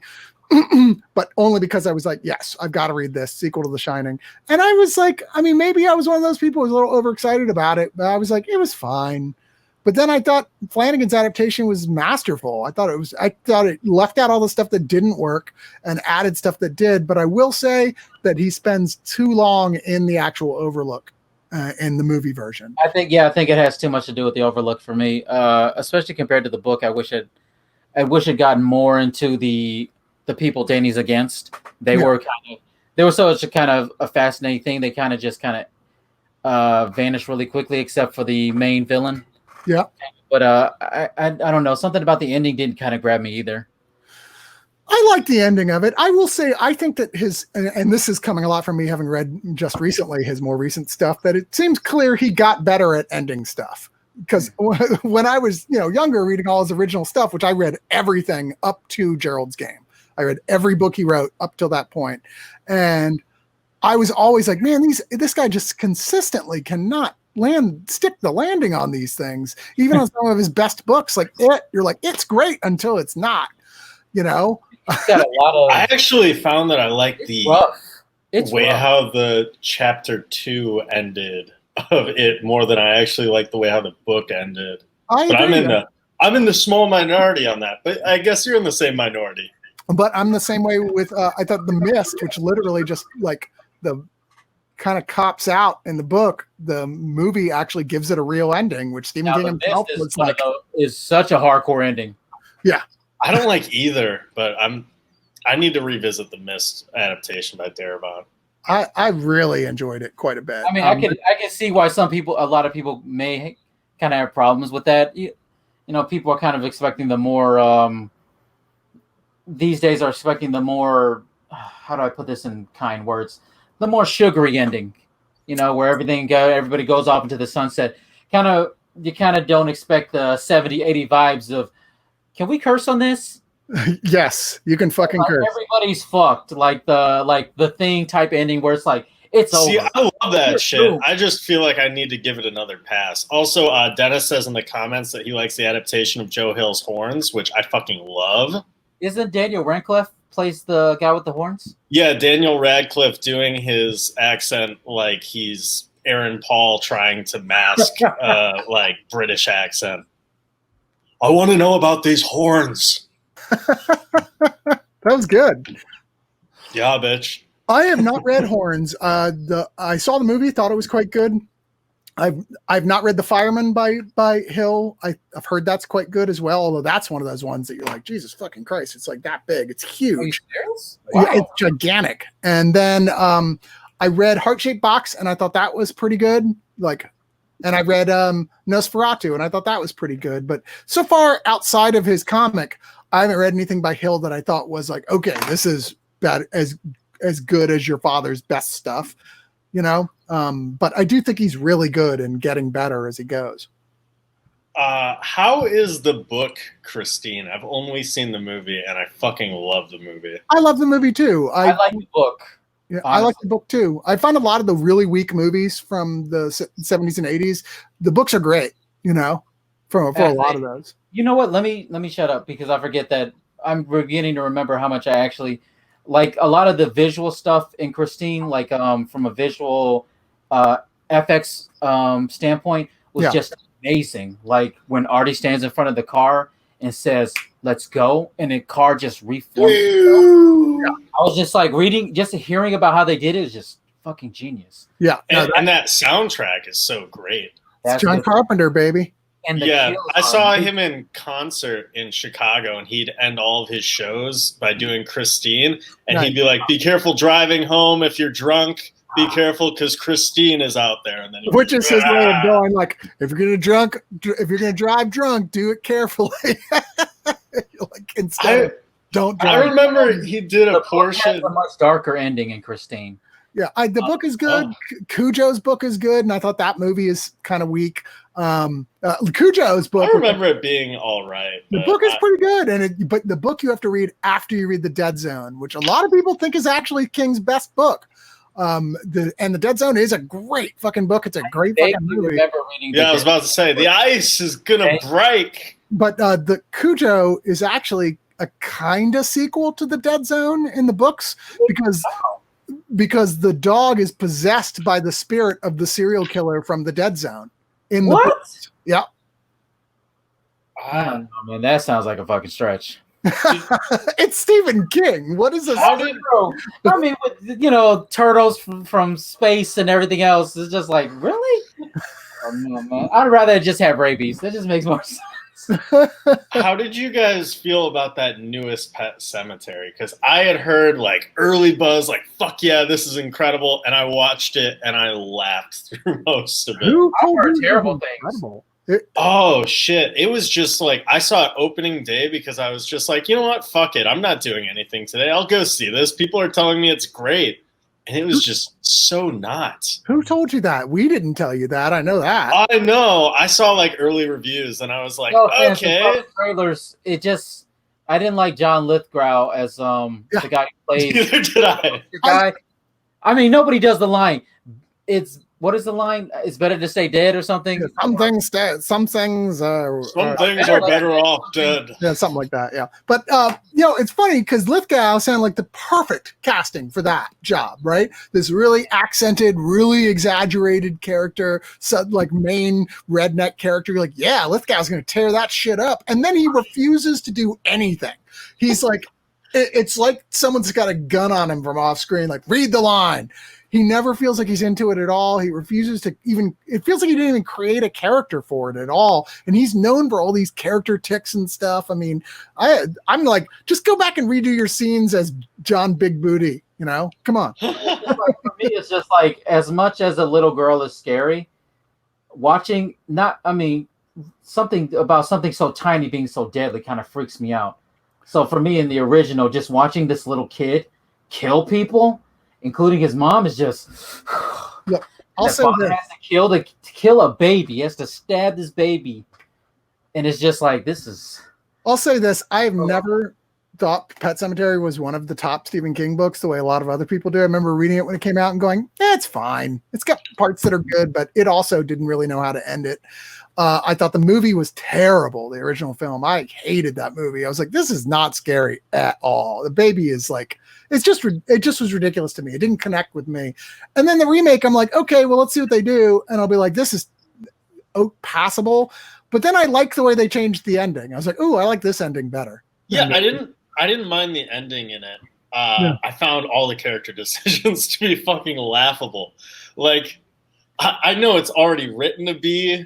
But only because I was like, yes, I've got to read this sequel to The Shining. And I was like, I mean, maybe I was one of those people who was a little overexcited about it, but I was like, it was fine. But then I thought Flanagan's adaptation was masterful. I thought it left out all the stuff that didn't work and added stuff that did. But I will say that he spends too long in the actual Overlook in the movie version. I think it has too much to do with the Overlook for me, especially compared to the book. I wish I wish it gotten more into the people Danny's against. They were such a kind of a fascinating thing. They kind of vanished really quickly, except for the main villain. Yeah. But I don't know. Something about the ending didn't kind of grab me either. I like the ending of it. I will say, I think that and this is coming a lot from me having read just recently his more recent stuff, that it seems clear he got better at ending stuff. Because when I was, younger, reading all his original stuff, which I read everything up to Gerald's Game. I read every book he wrote up till that point. And I was always like, man, this guy just consistently cannot stick the landing on these things. Even on some of his best books, you're like, it's great until it's not, Got a lot of. I actually found that I like the way rough. how the chapter 2 ended of it more than I actually like the way how the book ended. I'm in the small minority on that, but I guess you're in the same minority. But I'm the same way with I thought The Mist, which literally just the kind of cops out in the book. The movie actually gives it a real ending, which Stephen King himself was like is such a hardcore ending. Yeah. I don't like either, but I need to revisit the Mist adaptation by Darabont. I really enjoyed it quite a bit. I mean, I can see why a lot of people may kind of have problems with that. People are kind of expecting the more these days are expecting the more, how do I put this in kind words? The more sugary ending, where everybody goes off into the sunset. You kind of don't expect the 70, 80 vibes of, can we curse on this? Yes, you can fucking curse. Everybody's fucked, like the Thing type ending where it's like it's over. See, I love that shit. I just feel like I need to give it another pass. Also, Dennis says in the comments that he likes the adaptation of Joe Hill's Horns, which I fucking love. Isn't Daniel Radcliffe plays the guy with the horns? Yeah, Daniel Radcliffe doing his accent like he's Aaron Paul trying to mask British accent. I want to know about these horns. That was good. Yeah, bitch. I have not read Horns. I saw the movie, thought it was quite good. I've not read The Fireman by Hill. I've heard that's quite good as well. Although that's one of those ones that you're like, Jesus fucking Christ, it's like that big. It's huge. Are you serious? Wow. Yeah, it's gigantic. And then I read Heart-Shaped Box, and I thought that was pretty good. And I read Nosferatu, and I thought that was pretty good. But so far, outside of his comic, I haven't read anything by Hill that I thought was like, okay, this is as good as your father's best stuff, But I do think he's really good and getting better as he goes. How is the book, Christine? I've only seen the movie, and I fucking love the movie. I love the movie too. I like the book. Yeah, I like the book too. I find a lot of the really weak movies from the 70s and 80s. The books are great, for a lot of those. You know what? Let me shut up because I forget that I'm beginning to remember how much I actually like a lot of the visual stuff in Christine, from a visual FX standpoint was just amazing. Like when Artie stands in front of the car and says, "Let's go," and the car just reforms. I was just hearing about how they did it is just fucking genius. Yeah. And that soundtrack is so great. It's John Carpenter, baby. And I saw him in concert in Chicago, and he'd end all of his shows by doing Christine, and he'd be like, "Be careful driving home if you're drunk. Be careful because Christine is out there." And then which is his way of going like, if you're gonna drive drunk, do it carefully. Don't drive. I remember he did a portion. A much darker ending in Christine. Yeah, the book is good. Cujo's book is good, and I thought that movie is kind of weak. Cujo's book. I remember it being all right. The book is pretty good, but the book you have to read after you read The Dead Zone, which a lot of people think is actually King's best book. The Dead Zone is a great fucking book. It's a great fucking movie. I was about to say the ice is gonna break. But the Cujo is actually a kind of sequel to The Dead Zone in the books because the dog is possessed by the spirit of the serial killer from The Dead Zone. In the books. Yeah. I don't know, man. That sounds like a fucking stretch. It's Stephen King. What is this? I mean, with, turtles from space and everything else, it's just like, really? Oh, no, man. I'd rather just have rabies. That just makes more sense. How did you guys feel about that newest Pet Sematary? Because I had heard like early buzz, like "fuck yeah, this is incredible," and I watched it and I laughed through most of it. I've heard terrible things. Oh shit! It was just like I saw it opening day because I was just like, you know what? Fuck it. I'm not doing anything today. I'll go see this. People are telling me it's great, and it was just so not. Who told you that? We didn't tell you that. I know that. I know. I saw like early reviews, and I was like, okay. Trailers. It just. I didn't like John Lithgow as the guy who plays. Neither did I. The guy. I mean, nobody does the line. It's. What is the line? It's better to stay dead or something. Yeah, some things are better off dead. Yeah, something like that. Yeah, but it's funny because Lithgow sounded like the perfect casting for that job, right? This really accented, really exaggerated character, like main redneck character. You're like, yeah, Lithgow's going to tear that shit up, and then he refuses to do anything. He's like, it's like someone's got a gun on him from off screen. Like, read the line. He never feels like he's into it at all. He refuses to even, it feels like he didn't even create a character for it at all. And he's known for all these character tics and stuff. I mean, I'm like, just go back and redo your scenes as John Big Booty, come on. For me, it's just like, as much as a little girl is scary, watching, something so tiny being so deadly kind of freaks me out. So for me in the original, just watching this little kid kill people, including his mom, is just. Yep. Also, has to kill a baby. He has to stab this baby, and it's just like, this is. I'll say this: I have never thought Pet Sematary was one of the top Stephen King books, the way a lot of other people do. I remember reading it when it came out and going, "It's fine. It's got parts that are good, but it also didn't really know how to end it." I thought the movie was terrible. The original film, I hated that movie. I was like, "This is not scary at all." The baby is like. It just was ridiculous to me. It didn't connect with me. And then the remake, I'm like, okay, well, let's see what they do. And I'll be like, this is passable. But then I like the way they changed the ending. I was like, oh, I like this ending better. Yeah, I didn't mind the ending in it. I found all the character decisions to be fucking laughable. Like, I know it's already written to be,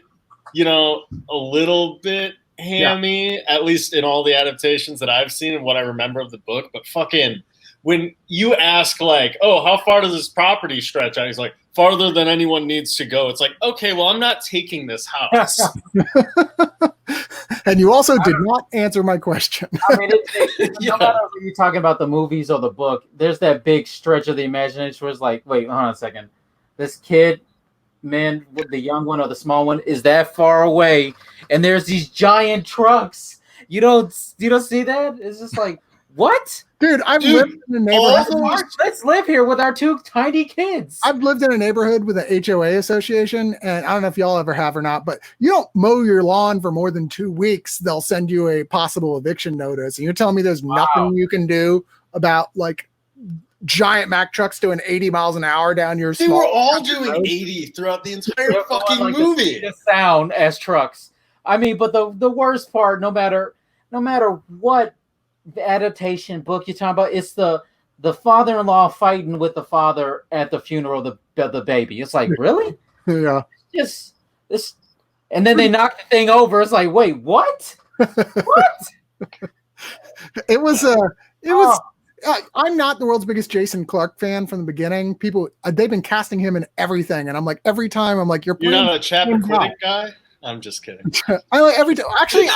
a little bit hammy, at least in all the adaptations that I've seen and what I remember of the book. But fucking... when you ask, like, oh, how far does this property stretch out? He's like, farther than anyone needs to go. It's like, okay, well, I'm not taking this house. And you also did not answer my question. I mean, no matter when you're talking about the movies or the book, there's that big stretch of the imagination where it's like, wait, hold on a second. This kid, man, the young one or the small one, is that far away, and there's these giant trucks. You don't see that? It's just like, what? Dude, I've lived in a neighborhood. Let's live here with our two tiny kids. I've lived in a neighborhood with an HOA association, and I don't know if y'all ever have or not, but you don't mow your lawn for more than 2 weeks, they'll send you a possible eviction notice. And you're telling me there's nothing you can do about like giant Mack trucks doing 80 miles an hour down your They were all doing 80 throughout the entire fucking movie. The sound as trucks. I mean, but the worst part, no matter what the adaptation book you're talking about, it's the father-in-law fighting with the father at the funeral of the baby. It's like, really? Yeah. Just this, and then they knock the thing over. It's like, wait, what? What? It was. I'm not the world's biggest Jason Clarke fan from the beginning. People, they've been casting him in everything, and I'm like, every time, I'm like, you're not a Chappaquiddick guy. I'm just kidding. I like every time. Actually,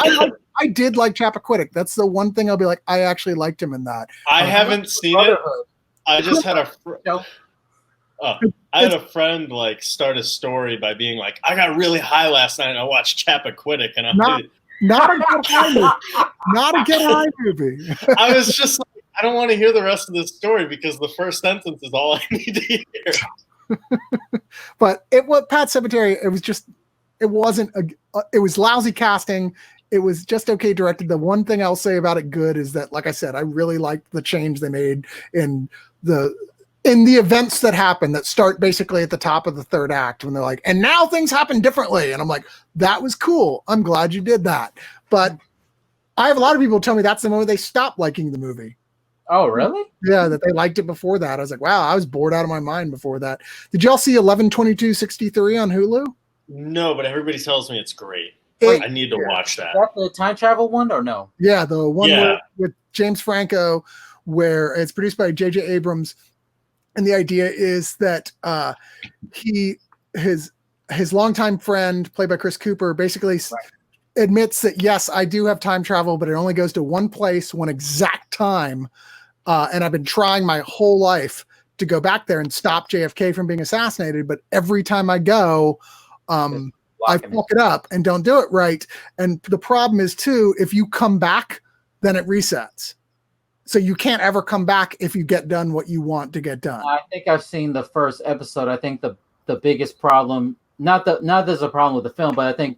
I did like Chappaquiddick. That's the one thing I'll be like, I actually liked him in that. I haven't seen it. I just had a friend like start a story by being like, I got really high last night and I watched Chappaquiddick, and I'm not a Get High movie. Not a Get High movie. I was just like, I don't want to hear the rest of this story because the first sentence is all I need to hear. But Pet Sematary, it was lousy casting. It was just okay directed. The one thing I'll say about it good is that, like I said, I really liked the change they made in the events that happen that start basically at the top of the third act when they're like, and now things happen differently. And I'm like, that was cool. I'm glad you did that. But I have a lot of people tell me that's the moment they stopped liking the movie. Oh, really? Yeah, that they liked it before that. I was like, wow, I was bored out of my mind before that. Did y'all see 11/22/63 on Hulu? No, but everybody tells me it's great. I need to watch that. Is that the time travel one or no? Yeah, the one with James Franco, where it's produced by J.J. Abrams, and the idea is that his longtime friend, played by Chris Cooper, basically admits that yes, I do have time travel, but it only goes to one place, one exact time, and I've been trying my whole life to go back there and stop JFK from being assassinated, but every time I go, I fuck it up and don't do it right. And the problem is too, if you come back, then it resets. So you can't ever come back if you get done what you want to get done. I think I've seen the first episode. I think the biggest problem, not there's a problem with the film, but I think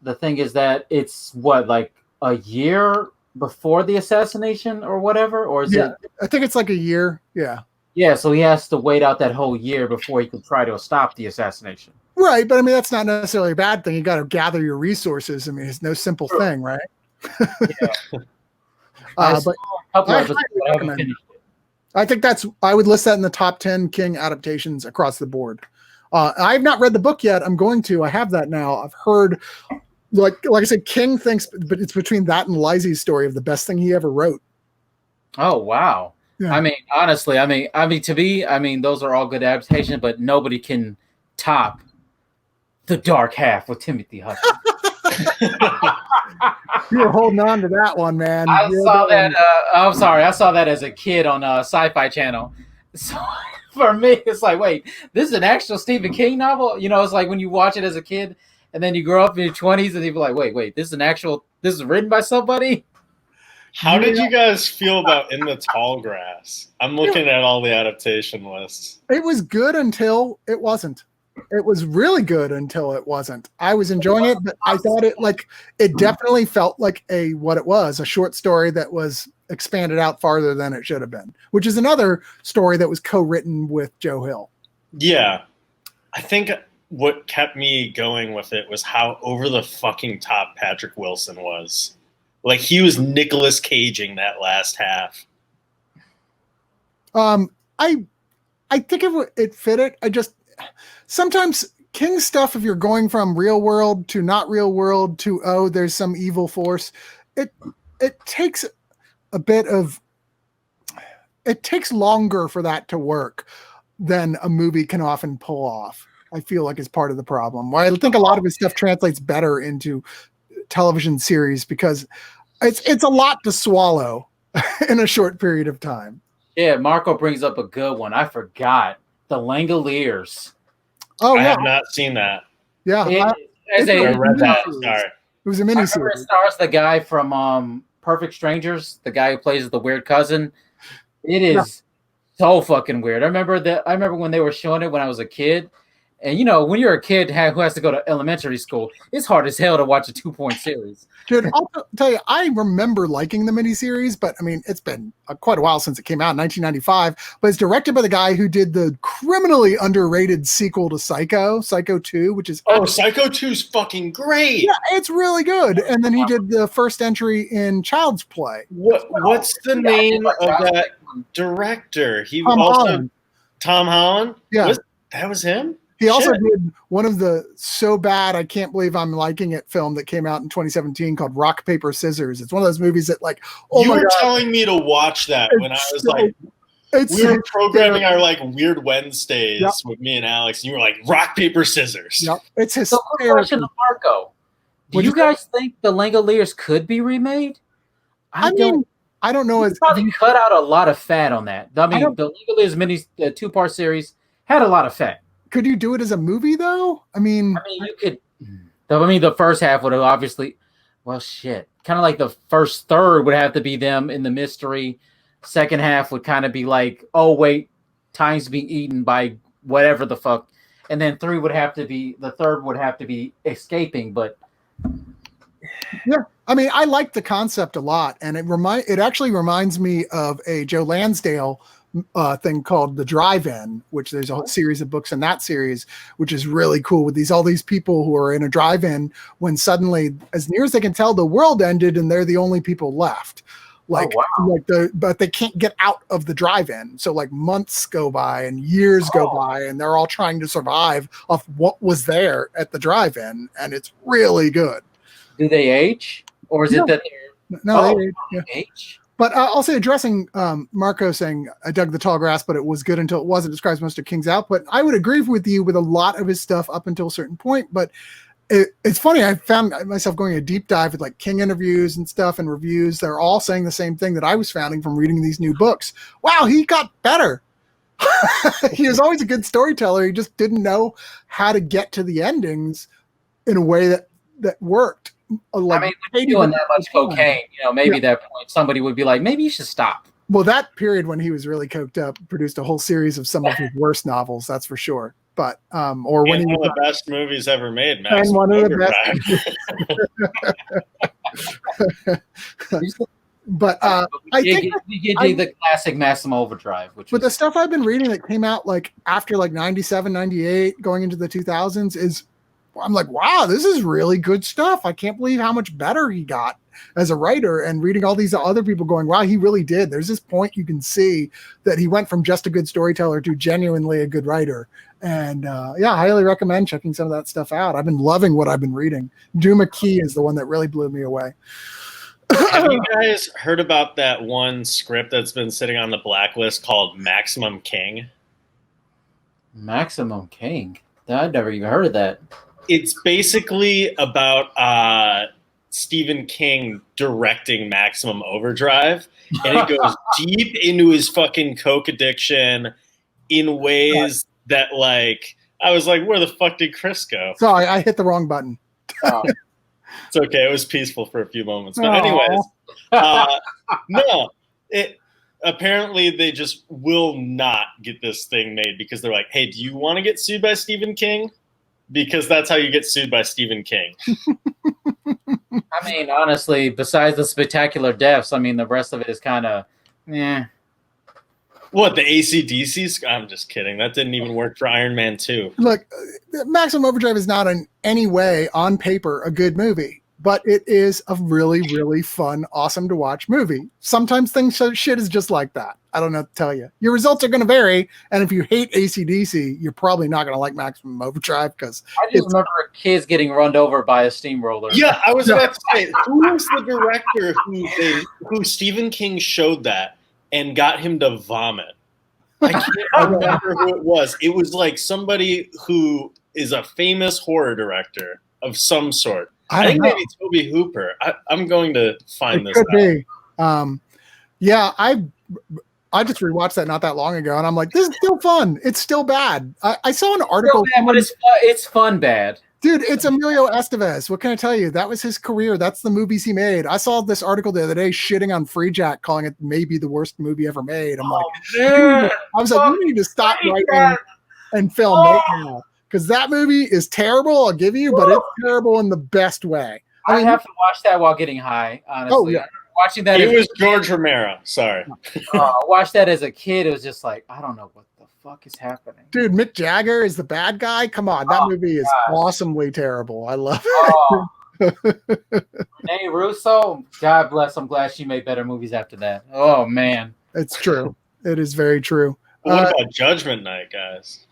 the thing is that it's like a year before the assassination or whatever, or is it? I think it's like a year. Yeah. Yeah, so he has to wait out that whole year before he can try to stop the assassination. Right, but I mean that's not necessarily a bad thing. You got to gather your resources. I mean, it's no simple thing, right? Yeah. But I think I would list that in the top 10 King adaptations across the board. I've not read the book yet. I'm going to. I have that now. I've heard, like I said, King thinks, but it's between that and Lisey's story of the best thing he ever wrote. Oh wow! Yeah. I mean, honestly, those are all good adaptations, but nobody can top The Dark Half with Timothy Hutton. You were holding on to that one, man. I saw that. I'm sorry, I saw that as a kid on Sci-Fi Channel. So for me, it's like, wait, this is an actual Stephen King novel? You know, it's like when you watch it as a kid, and then you grow up in your 20s, and you're like, wait, this is written by somebody? How did you guys feel about In the Tall Grass? I'm looking at all the adaptation lists. It was good until it wasn't. It was really good until it wasn't. I was enjoying it, but I thought it definitely felt like a short story that was expanded out farther than it should have been, which is another story that was co-written with Joe Hill. Yeah. I think what kept me going with it was how over the fucking top Patrick Wilson was. Like, he was Nicolas Caging that last half. I think it fit it. Sometimes King stuff, if you're going from real world to not real world to, there's some evil force, it takes it takes longer for that to work than a movie can often pull off. I feel like is part of the problem. Why I think a lot of his stuff translates better into television series because it's a lot to swallow in a short period of time. Yeah, Marco brings up a good one. I forgot. The Langoliers. Oh, I have not seen that. Yeah. I read that. Sorry. It was a miniseries. It stars the guy from Perfect Strangers, the guy who plays the weird cousin. It is so fucking weird. I remember when they were showing it when I was a kid. And, you know, when you're a kid who has to go to elementary school, it's hard as hell to watch a 2-point series. Dude, I'll tell you, I remember liking the miniseries, but, I mean, it's been quite a while since it came out in 1995. But it's directed by the guy who did the criminally underrated sequel to Psycho 2, which is... Oh, Psycho 2 is fucking great! Yeah, it's really good. And then he did the first entry in Child's Play. What's the name of that director? Tom Holland? Yeah. That was him? He also did one of the So Bad I Can't Believe I'm Liking It film that came out in 2017 called Rock, Paper, Scissors. It's one of those movies that you were telling me to watch that when I was we were programming our Weird Wednesdays with me and Alex, and you were like, Rock, Paper, Scissors. Yep. It's his question to Marco. Do you guys think the Langoliers could be remade? I don't know. It's probably cut out a lot of fat on that. I mean, the Langoliers the 2-part series had a lot of fat. Could you do it as a movie though? I mean, you could. The first half would have obviously, kind of like the first third would have to be them in the mystery. Second half would kind of be like, oh wait, time's being eaten by whatever the fuck, and then the third would have to be escaping. But yeah, I mean, I like the concept a lot, and it actually reminds me of a Joe Lansdale thing called The Drive-In, which there's a series of books in that series, which is really cool with all these people who are in a drive-in when suddenly, as near as they can tell, the world ended and they're the only people left. But they can't get out of the drive-in. So months go by and years go by, and they're all trying to survive off what was there at the drive-in, and it's really good. Do they age, or is it that they're they age? But I'll say, addressing Marco saying I dug the tall grass, but it was good until it wasn't. Describes most of King's output. I would agree with you with a lot of his stuff up until a certain point. But it's funny. I found myself going a deep dive with like King interviews and stuff and reviews. They're all saying the same thing that I was finding from reading these new books. Wow, he got better. He was always a good storyteller. He just didn't know how to get to the endings in a way that worked. Like, I mean, doing that much cocaine, maybe that point somebody would be like, maybe you should stop. Well, that period when he was really coked up produced a whole series of some of his worst novels, that's for sure. But or when one he of the best movies ever made, Max. And one of the best. But I think you dig the classic Maximum Overdrive, which but the stuff I've been reading that came out like after like 97, 98, going into the 2000s is, I'm like, wow, this is really good stuff. I can't believe how much better he got as a writer, and reading all these other people going, wow, he really did. There's this point you can see that he went from just a good storyteller to genuinely a good writer. And I highly recommend checking some of that stuff out. I've been loving what I've been reading. Duma Key is the one that really blew me away. Have you guys heard about that one script that's been sitting on the blacklist called Maximum King? Maximum King? I'd never even heard of that. It's basically about Stephen King directing Maximum Overdrive, and it goes deep into his fucking coke addiction in ways that, like, I was like, where the fuck did Chris go? Sorry, I hit the wrong button. It's okay. It was peaceful for a few moments. But anyways, no, apparently they just will not get this thing made because they're like, hey, do you want to get sued by Stephen King? Because that's how you get sued by Stephen King. I mean, honestly, besides the spectacular deaths, I mean, the rest of it is kind of, What, the AC/DC? I'm just kidding. That didn't even work for Iron Man 2. Look, Maximum Overdrive is not in any way, on paper, a good movie, but it is a really, really fun, awesome to watch movie. Sometimes shit is just like that. I don't know what to tell you. Your results are going to vary, and if you hate AC/DC, you're probably not going to like Maximum Overdrive because I just remember kids getting run over by a steamroller. Yeah, I was about to say, who was the director who Stephen King showed that and got him to vomit? I can't remember who it was. It was like somebody who is a famous horror director of some sort. I think maybe Toby Hooper. I'm going to find this out. Could be. I just rewatched that not that long ago, and I'm like, this is still fun. It's still bad. I saw an article. Bad, but it's fun bad. Dude, it's Emilio Estevez. What can I tell you? That was his career. That's the movies he made. I saw this article the other day shitting on Free Jack, calling it maybe the worst movie ever made. I'm like, I was like, you need to stop writing and film right now. Because that movie is terrible, I'll give you, but it's terrible in the best way. I have to watch that while getting high, honestly. Oh, yeah. Watching that, it was George Romero. Sorry. I watched that as a kid. It was just like, I don't know what the fuck is happening. Dude, Mick Jagger is the bad guy. Come on, that movie is awesomely terrible. I love it. Renee Russo, God bless. I'm glad she made better movies after that. Oh man, it's true. It is very true. What about Judgment Night, guys?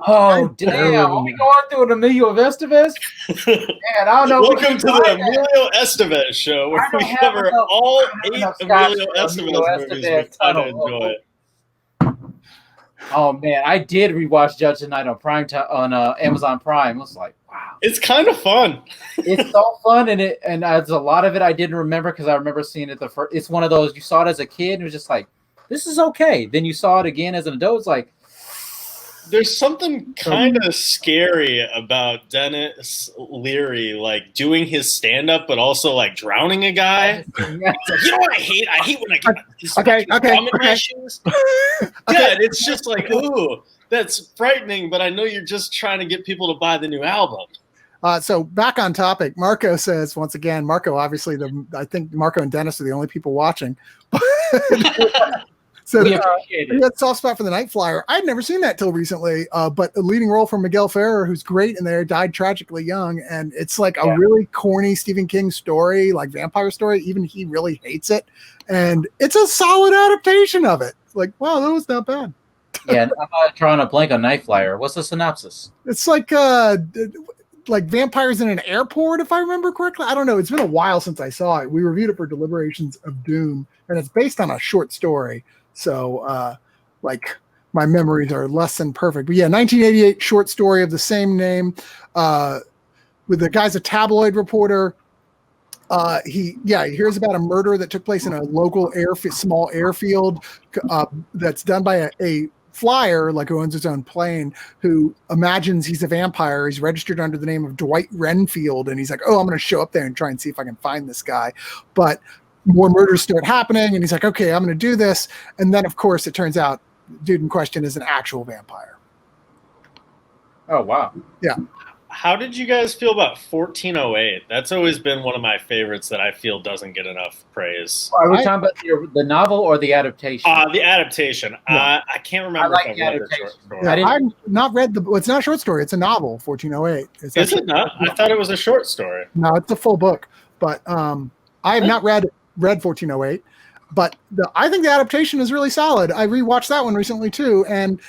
Oh damn! Are we going through an Emilio Estevez? Man, I don't know. Welcome to the Emilio Estevez show, where we cover all 8 Emilio Estevez movies. We kind of enjoy it. Oh man, I did rewatch Judgment Night on Amazon Prime. It was like, wow, it's kind of fun. It's so fun, and there's a lot of it I didn't remember because I remember seeing it the first. It's one of those you saw it as a kid and it was just like, this is okay. Then you saw it again as an adult. It's like, there's something kind of scary about Dennis Leary, like doing his stand-up, but also like drowning a guy. You know what I hate? I hate when I get this in my shoes. Yeah, it's just like, ooh, that's frightening. But I know you're just trying to get people to buy the new album. So back on topic, Marco says once again, Marco, obviously, I think Marco and Dennis are the only people watching. So he had soft spot for The Night Flyer. I'd never seen that till recently, but a leading role for Miguel Ferrer, who's great in there, died tragically young, and it's like a really corny Stephen King story, like vampire story. Even he really hates it, and it's a solid adaptation of it. Like, wow, that was not bad. Yeah, I'm not drawing a blank on Night Flyer. What's the synopsis? It's like like vampires in an airport, if I remember correctly. I don't know. It's been a while since I saw it. We reviewed it for Deliberations of Doom, and it's based on a short story. So, like, my memories are less than perfect. But yeah, 1988 short story of the same name. With the guy's a tabloid reporter. He hears about a murder that took place in a local small airfield that's done by a flyer, like who owns his own plane, who imagines he's a vampire. He's registered under the name of Dwight Renfield, and he's like, oh, I'm going to show up there and try and see if I can find this guy. But more murders start happening, and he's like, okay, I'm going to do this. And then, of course, it turns out the dude in question is an actual vampire. Oh, wow. Yeah. How did you guys feel about 1408? That's always been one of my favorites that I feel doesn't get enough praise. Are we talking about the novel or the adaptation? The adaptation. Yeah. I can't remember. I like the adaptation. I've not read it's not a short story. It's a novel, 1408. Is it not? I thought it was a short story. No, it's a full book. But I have not read 1408. But I think the adaptation is really solid. I rewatched that one recently too, and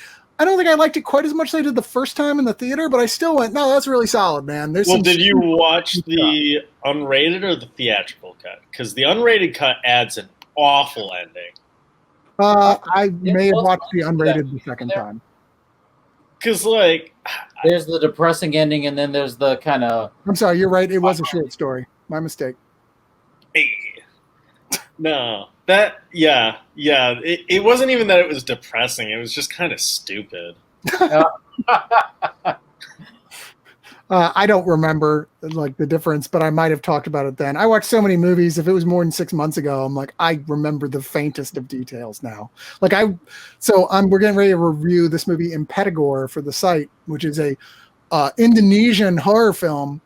I don't think I liked it quite as much as I did the first time in the theater, but I still went, no, that's really solid, man. Did you watch the unrated or the theatrical cut? Because the unrated cut adds an awful ending. I may have watched the unrated the second time. Because, like... There's the depressing ending, and then there's the kind of... I'm sorry, you're right. It was a short story. My mistake. No. It wasn't even that it was depressing. It was just kind of stupid. I don't remember like the difference, but I might have talked about it then. I watched so many movies. If it was more than 6 months ago, I'm like, I remember the faintest of details now. We're getting ready to review this movie Impetigore for the site, which is a Indonesian horror film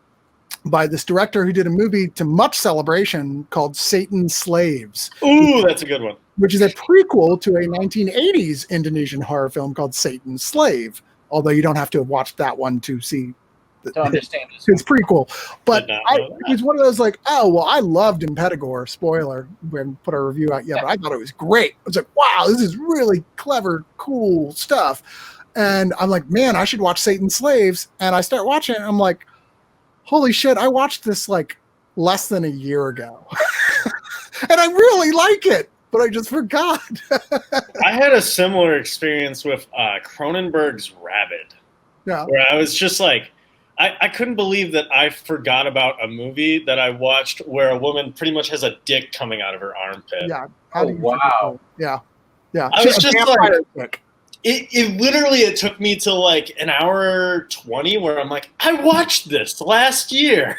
by this director who did a movie to much celebration called Satan's Slaves. Ooh, that's a good one. Which is a prequel to a 1980s Indonesian horror film called Satan's Slave. Although you don't have to have watched that one to see to understand his prequel. But it was one of those like, oh, well, I loved Impetigore. Spoiler, we haven't put our review out yet, but I thought it was great. I was like, wow, this is really clever, cool stuff. And I'm like, man, I should watch Satan's Slaves. And I start watching it, and I'm like, holy shit, I watched this like less than a year ago. And I really like it, but I just forgot. I had a similar experience with Cronenberg's Rabid. Yeah. Where I was just like, I couldn't believe that I forgot about a movie that I watched where a woman pretty much has a dick coming out of her armpit. Yeah. Wow. Yeah. Yeah. I was just like, it took me to like an hour 20 where I'm like, I watched this last year.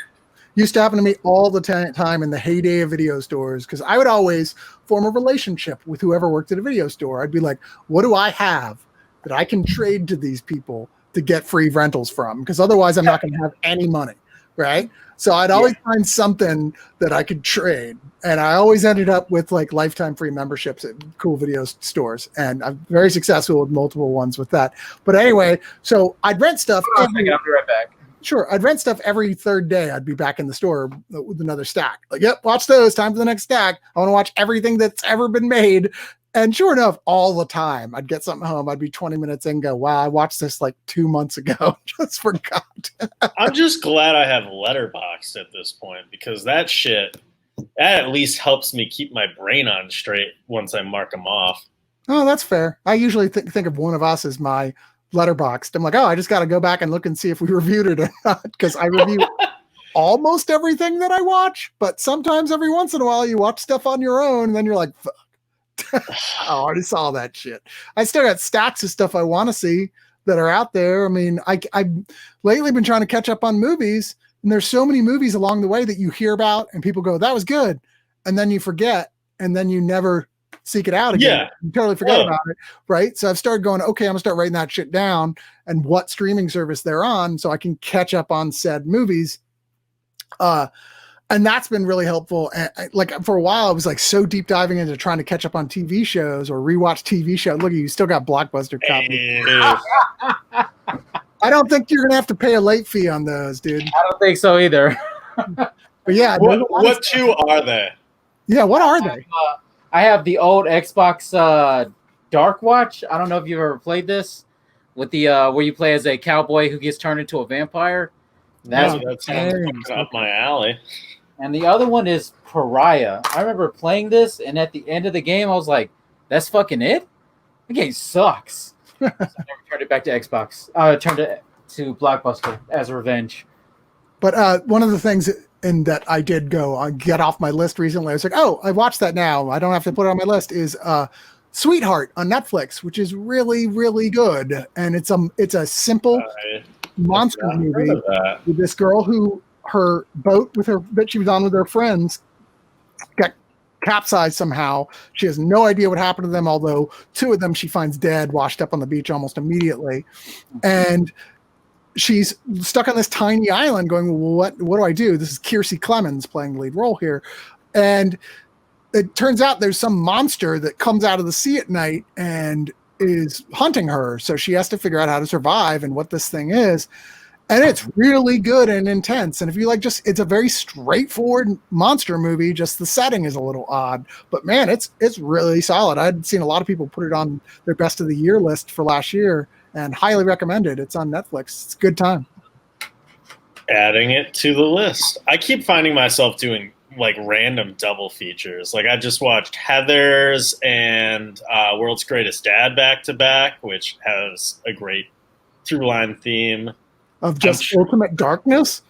Used to happen to me all the time in the heyday of video stores, because I would always form a relationship with whoever worked at a video store. I'd be like, what do I have that I can trade to these people to get free rentals from? Because otherwise I'm not going to have any money, right? So I'd always find something that I could trade. And I always ended up with like lifetime free memberships at cool video stores. And I'm very successful with multiple ones with that. But anyway, so I'd rent stuff. I'll be right back. Sure. I'd rent stuff every third day. I'd be back in the store with another stack. Like, yep, watch those. Time for the next stack. I want to watch everything that's ever been made. And sure enough, all the time, I'd get something home. I'd be 20 minutes in and go, wow, I watched this like 2 months ago. Just forgot. I'm just glad I have Letterboxd at this point, because that at least helps me keep my brain on straight once I mark them off. Oh, that's fair. I usually think of one of us as my Letterboxd. I'm like, oh, I just got to go back and look and see if we reviewed it or not, because I review almost everything that I watch. But sometimes every once in a while you watch stuff on your own and then you're like, fuck. I already saw that shit. I still got stacks of stuff I want to see that are out there. I mean, I've lately been trying to catch up on movies, and there's so many movies along the way that you hear about and people go, that was good. And then you forget, and then you never seek it out again. Yeah. You totally forget about it. Right. So I've started going, okay, I'm gonna start writing that shit down and what streaming service they're on so I can catch up on said movies. And that's been really helpful. And like for a while, I was like so deep diving into trying to catch up on TV shows or rewatch TV shows. Look at you, still got Blockbuster copies. I don't think you're gonna have to pay a late fee on those, dude. I don't think so either. But yeah, what two are they? Yeah, what are they? I have the old Xbox Dark Watch. I don't know if you've ever played this with the where you play as a cowboy who gets turned into a vampire. That sounds fucking up my alley. And the other one is Pariah. I remember playing this, and at the end of the game, I was like, "That's fucking it. The game sucks." So I never turned it back to Xbox. Turned it to Blockbuster as revenge. But one of the things that I did get off my list recently, I was like, oh, I watched that now. I don't have to put it on my list. Is Sweetheart on Netflix, which is really, really good, and it's a simple monster movie with this girl who her boat that she was on with her friends got capsized somehow. She has no idea what happened to them, although two of them she finds dead, washed up on the beach almost immediately, and she's stuck on this tiny island going, what do I do? This is Kiersey Clemens playing the lead role here. And it turns out there's some monster that comes out of the sea at night and is hunting her. So she has to figure out how to survive and what this thing is. And it's really good and intense. And if you like, it's a very straightforward monster movie. Just the setting is a little odd, but man, it's really solid. I'd seen a lot of people put it on their best of the year list for last year, and highly recommend it. It's on Netflix. It's a good time. Adding it to the list. I keep finding myself doing like random double features. Like I just watched Heathers and World's Greatest Dad back to back, which has a great through line theme of just ultimate darkness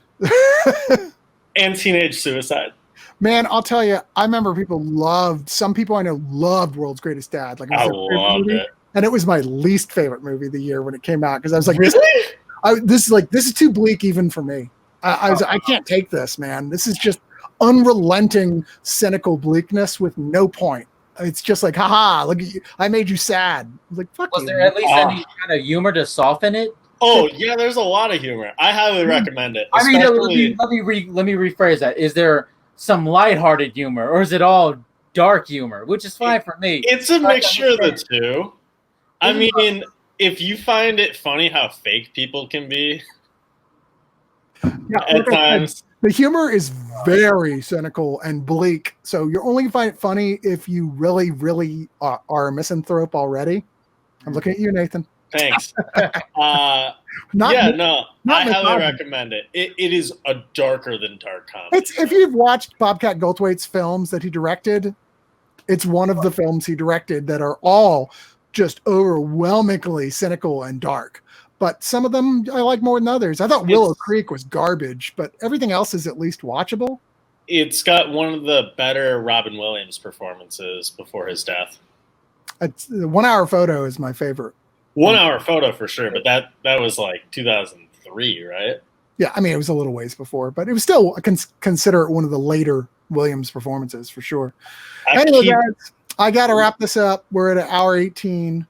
and teenage suicide. Man, I'll tell you, I remember some people I know loved World's Greatest Dad. Like I loved it. And it was my least favorite movie of the year when it came out because I was like, really? This is too bleak even for me. I can't take this, man. This is just unrelenting, cynical bleakness with no point. It's just like, haha, look at you. I made you sad. I was like, fuck you. Was there at least any kind of humor to soften it? Oh yeah, there's a lot of humor. I highly recommend it. I mean, let me rephrase that. Is there some lighthearted humor, or is it all dark humor? Which is fine for me. It's a mixture of the two. I mean, if you find it funny how fake people can be at times. The humor is very cynical and bleak. So you're only going to find it funny if you really, really are a misanthrope already. I'm looking at you, Nathan. Thanks. I highly recommend it. It is a darker than dark comedy. If you've watched Bobcat Goldthwait's films that he directed, it's one of the films he directed that are all just overwhelmingly cynical and dark. But some of them I like more than others. I thought Willow Creek was garbage, but everything else is at least watchable. It's got one of the better Robin Williams performances before his death. The 1 Hour Photo is my favorite. 1 Hour Photo for sure, but that was like 2003, right? Yeah, I mean, it was a little ways before, but it was still consider it one of the later Williams performances for sure. Anyway, guys, I got to wrap this up. We're at 1:18.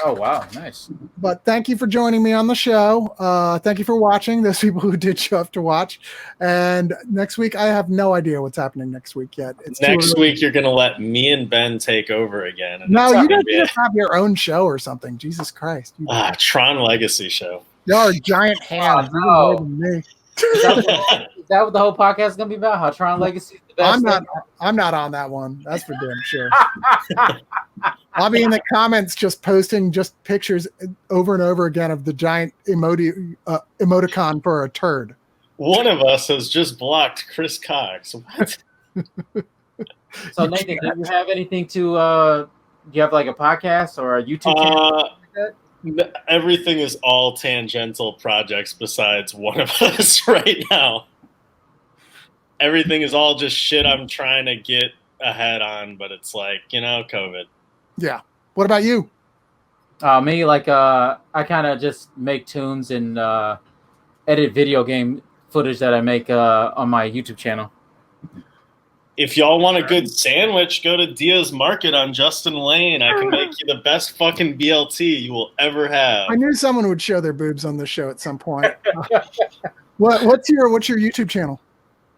Oh, wow. Nice. But thank you for joining me on the show. Thank you for watching, those people who did show up to watch. And next week, I have no idea what's happening next week yet. Next week, you're going to let me and Ben take over again. No, you guys just have your own show or something. Jesus Christ. Tron Legacy show. Y'all are giant hands. Oh, no. More than me. Is that what the whole podcast is going to be about? How Tron Legacy is the best? I'm not on that one. That's for damn sure. I'll be in the comments just posting just pictures over and over again of the giant emoticon for a turd. One of us has just blocked Chris Cox. What? So Nathan, do you have anything to? Do you have like a podcast or a YouTube channel? Everything is all tangential projects besides one of us right now. Everything is all just shit I'm trying to get ahead on, but it's like, COVID. Yeah. What about you? Me, I kind of just make tunes and edit video game footage that I make on my YouTube channel. If y'all want a good sandwich, go to Dia's Market on Justin Lane. I can make you the best fucking BLT you will ever have. I knew someone would show their boobs on this show at some point. What's your YouTube channel?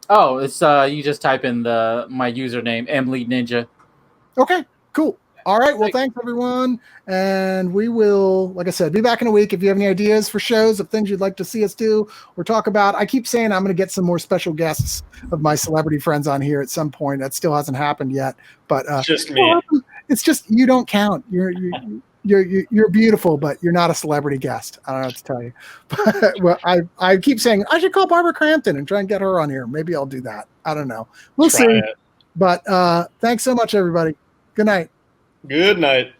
Oh, it's you just type in my username, Emily Ninja. Okay, cool. All right. Well, thanks everyone. And we will, like I said, be back in a week. If you have any ideas for shows of things you'd like to see us do or talk about, I keep saying I'm going to get some more special guests of my celebrity friends on here at some point. That still hasn't happened yet, but just me. It's just, you don't count. you're beautiful, but you're not a celebrity guest. I don't know what to tell you. But well, I keep saying I should call Barbara Crampton and try and get her on here. Maybe I'll do that. I don't know. We'll see. It. But thanks so much, everybody. Good night. Good night.